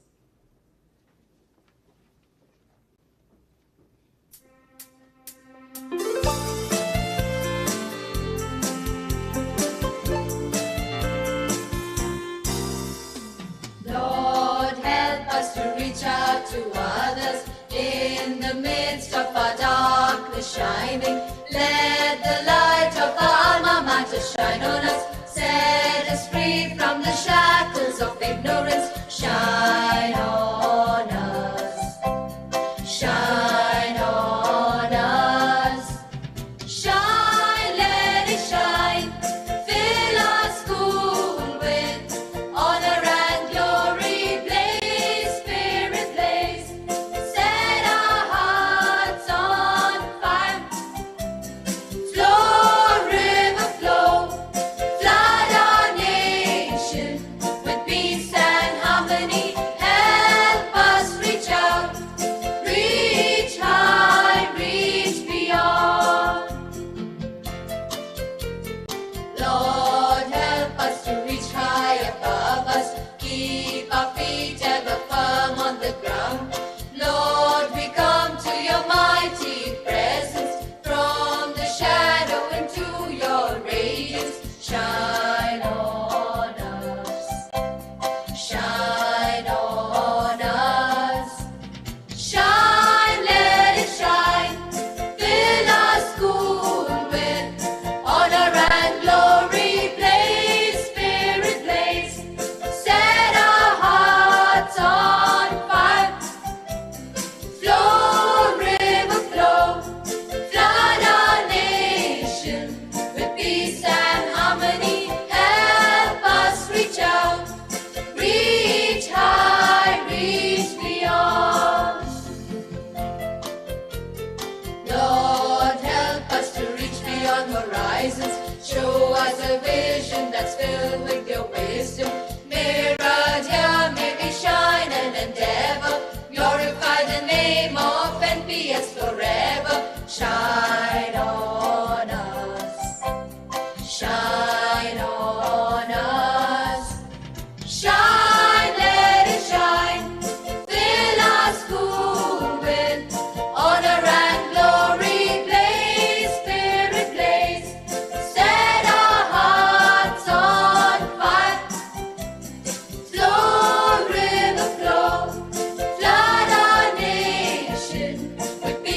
Speaker 13: Lord, help us to reach out to others in the midst of our darkness shining. Let the light of our alma mater shine on us. Set us free from the shackles of ignorance. Shine on us. Shine on us. Shine, let it shine. Fill our school with honor and glory. Blaze, spirit blaze. Set our hearts on fire. Flow, river flow. Flood our nation with peace and harmony. Help us reach out. Reach high, reach beyond. Lord, help us to reach high above us. Keep our feet ever firm on the ground. Lord, we come to your mighty presence. From the shadow into your radiance. Shine on us. Shine on us. Shine, let it shine. Fill our school with honor and glory. Blaze, spirit blaze. Set our hearts on fire. Flow, river flow. Flood our nation with peace and harmony. Help us reach out. Reach high, reach beyond. Lord, help us to reach beyond horizons. Show us a vision that's filled with your wisdom. Mirrored here, may we shine and endeavor. Glorify the name of NPS forever. Shine on us. Shine on us. Shine, let it shine. Fill our school with honor and glory. Blaze, spirit blaze. Set our hearts on fire. Flow, river flow. Flood our nation with peace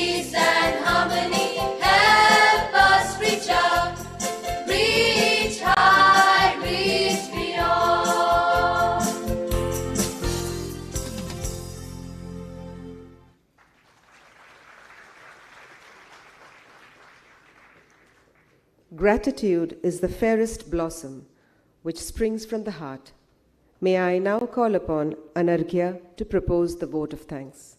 Speaker 1: Gratitude is the fairest blossom which springs from the heart. May I now call upon Anarghya to propose the vote of thanks.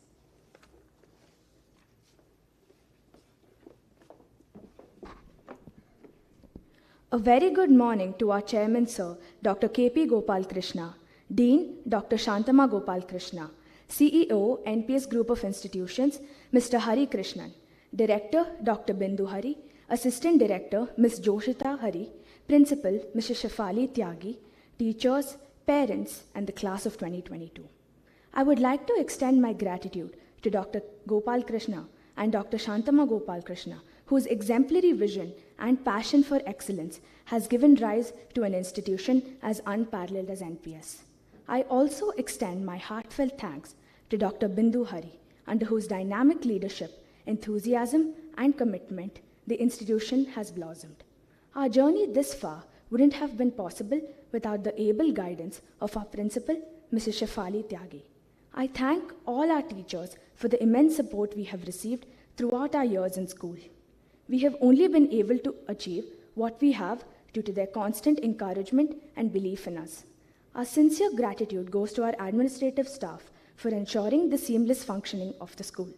Speaker 14: A very good morning to our Chairman, Sir, Dr. K.P. Gopal Krishna, Dean, Dr. Shantama Gopal Krishna, CEO, NPS Group of Institutions, Mr. Hari Krishnan, Director, Dr. Bindu Hari, Assistant Director, Ms. Joshita Hari, Principal, Mrs. Shefali Tyagi, teachers, parents, and the class of 2022. I would like to extend my gratitude to Dr. Gopal Krishna and Dr. Shantama Gopal Krishna, whose exemplary vision and passion for excellence has given rise to an institution as unparalleled as NPS. I also extend my heartfelt thanks to Dr. Bindu Hari, under whose dynamic leadership, enthusiasm, and commitment the institution has blossomed. Our journey this far wouldn't have been possible without the able guidance of our principal, Mrs. Shefali Tyagi. I thank all our teachers for the immense support we have received throughout our years in school. We have only been able to achieve what we have due to their constant encouragement and belief in us. Our sincere gratitude goes to our administrative staff for ensuring the seamless functioning of the school.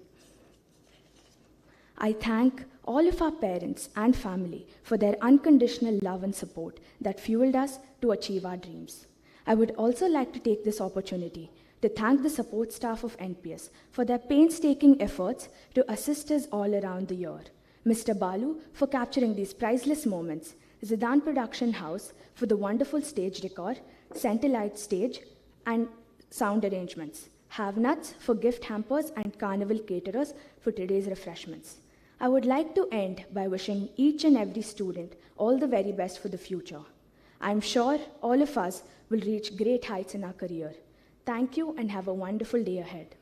Speaker 14: I thank all of our parents and family for their unconditional love and support that fueled us to achieve our dreams. I would also like to take this opportunity to thank the support staff of NPS for their painstaking efforts to assist us all around the year. Mr. Balu for capturing these priceless moments, Zidane Production House for the wonderful stage decor, Centerlight stage, and sound arrangements, Have Nuts for gift hampers, and Carnival caterers for today's refreshments. I would like to end by wishing each and every student all the very best for the future. I'm sure all of us will reach great heights in our career. Thank you and have a wonderful day ahead.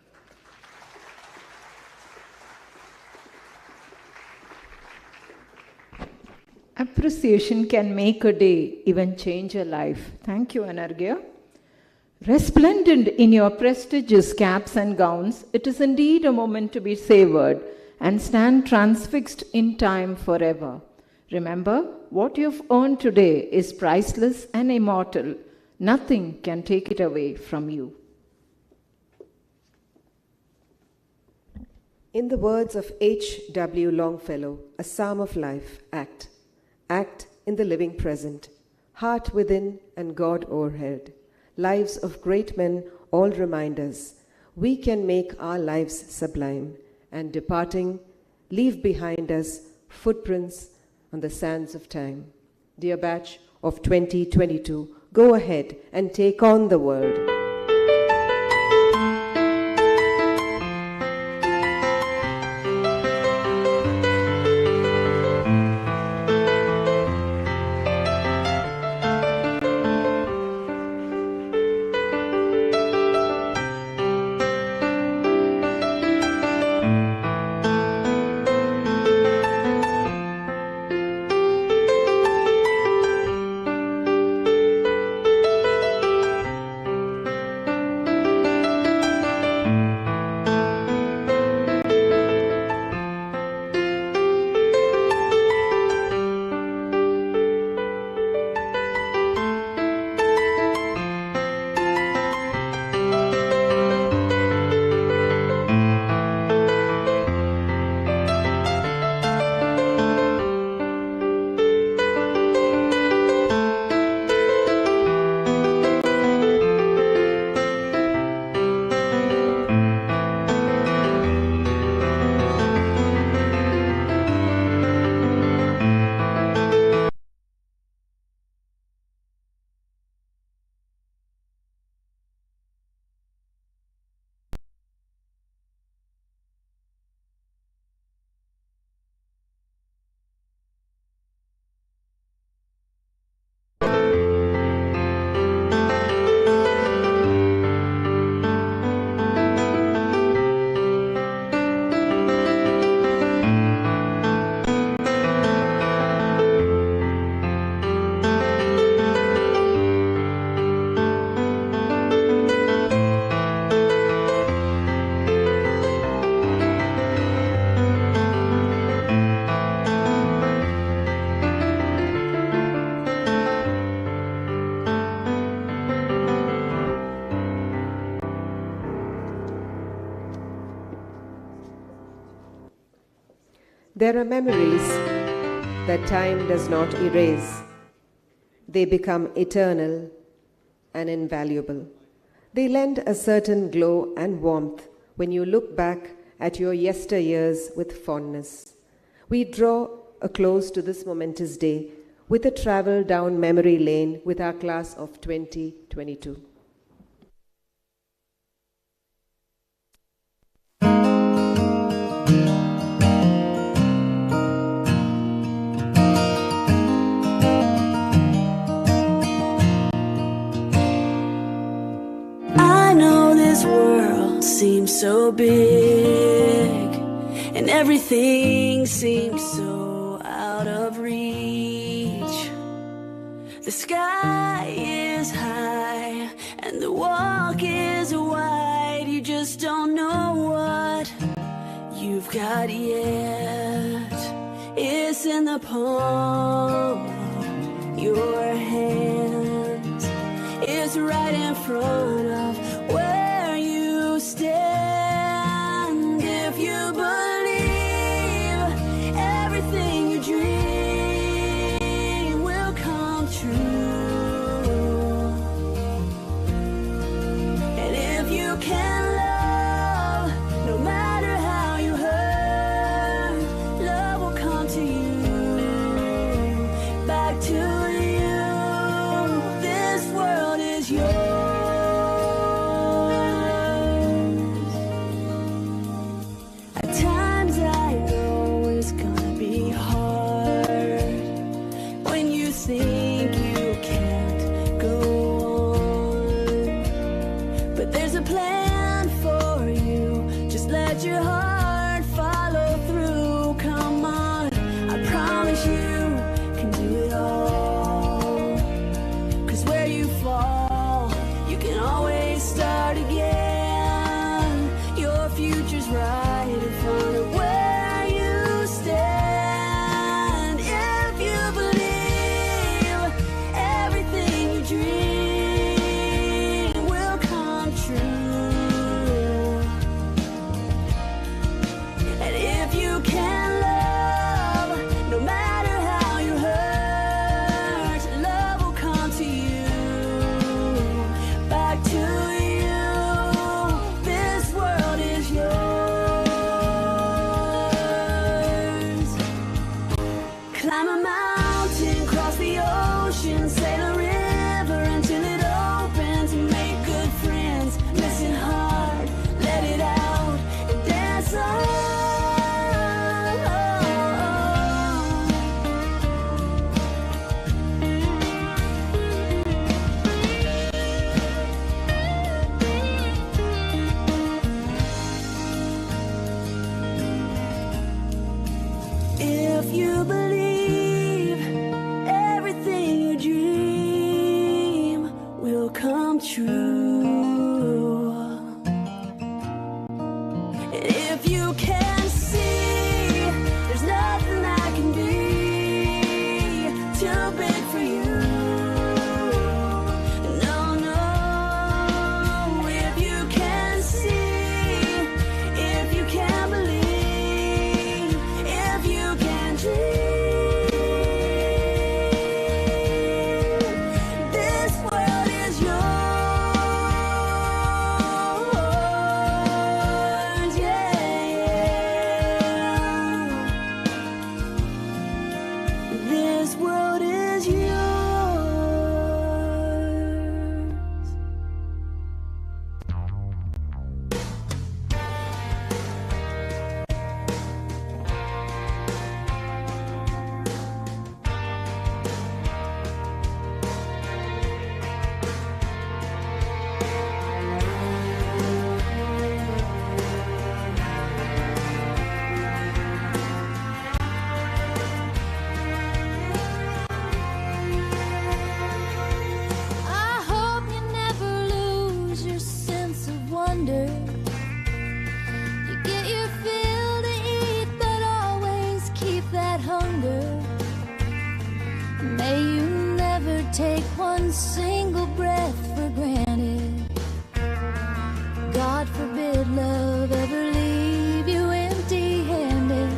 Speaker 2: Appreciation can make a day, even change a life. Thank you, Anarghya. Resplendent in your prestigious caps and gowns, it is indeed a moment to be savored and stand transfixed in time forever. Remember, what you've earned today is priceless and immortal. Nothing can take it away from you.
Speaker 1: In the words of H.W. Longfellow, A Psalm of Life, act. Act in the living present, heart within and God o'erhead. Lives of great men all remind us we can make our lives sublime, and departing, leave behind us footprints on the sands of time. Dear batch of 2022, go ahead and take on the world. There are memories that time does not erase. They become eternal and invaluable. They lend a certain glow and warmth when you look back at your yesteryears with fondness. We draw a close to this momentous day with a travel down memory lane with our class of 2022.
Speaker 15: I know this world seems so big, and everything seems so out of reach. The sky is high and the walk is wide. You just don't know what you've got yet. It's in the palm of your hands. It's right in front of where you stand. If you believe everything you dream will come true, and if you can love, no matter how you hurt, love will come to you, back to you. This world is yours. At times I know it's gonna be hard when you think you can't go on, but there's a plan for you. Just let your heart follow through. Come on, I promise you can do it all. 'Cause where you fall, you can always start again. Your future's right in front of where you stand. If you believe everything you dream will come true, and if you can love, no matter how you hurt, love will come to you, back to you. This world is yours. Climb a mountain, cross the ocean, sail a river until it opens. Make good friends, listen hard, let it out, and dance on. If you believe everything you dream will come true, and if you can see there's nothing that can be too big for you, no, no. If you can see, if you can believe, if you can dream, this world is yours, yeah. This world is yours.
Speaker 16: I hope you never lose your sense of wonder. You get your fill to eat, but always keep that hunger. May you never take one single breath for granted. God forbid love ever leave you empty-handed.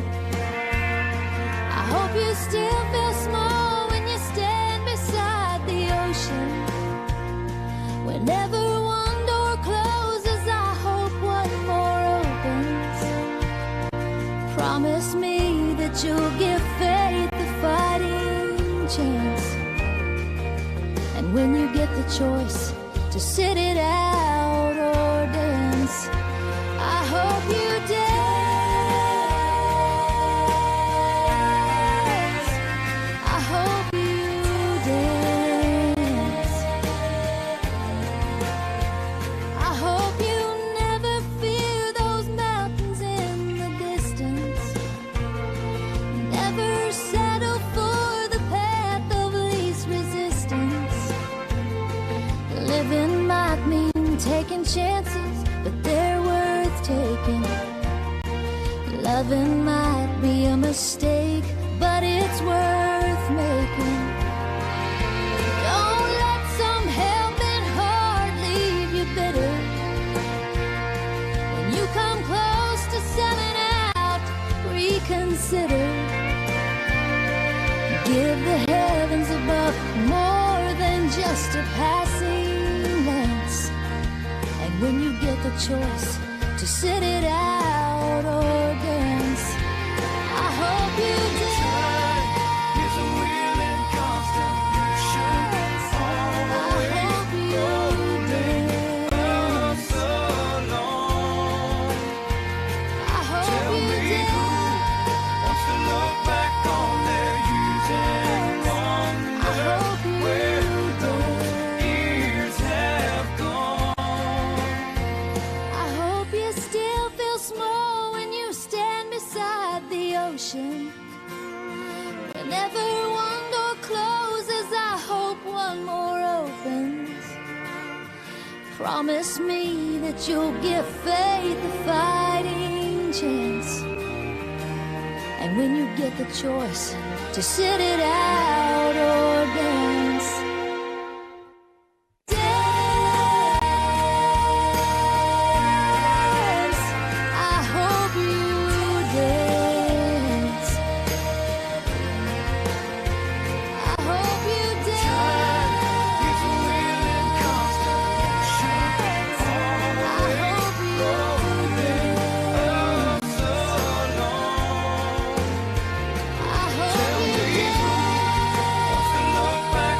Speaker 16: you'll give faith a fighting chance. And when you get the choice to sit it out or dance, I hope you dance. I hope you dance. I hope you never fear those mountains in the distance. Never settle for the path of least resistance. Living might mean taking chances, but they're worth taking. Loving might be a mistake, but it's worth making. Don't let some helping heart leave you bitter. When you come close to selling out, reconsider. Give the heavens above more than just a passing glance. And when you get the choice to sit it out or dance, I hope you dance. Is a will and constant motion. I hope you dance. Alone. I hope Tell you me dance. Who wants to look back on their years and wonder where those years have gone. I hope you still feel small when you stand beside the ocean. Whenever one door closes, I hope one more opens. Promise me that you'll give faith a fighting chance. And when you get the choice to sit it out or dance, dance. I hope you dance. I hope you dance. It's a will and constant motion. I hope you dance. Alone. I hope you dance. Wants to look back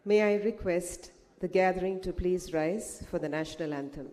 Speaker 1: May I request the gathering to please rise for the national anthem.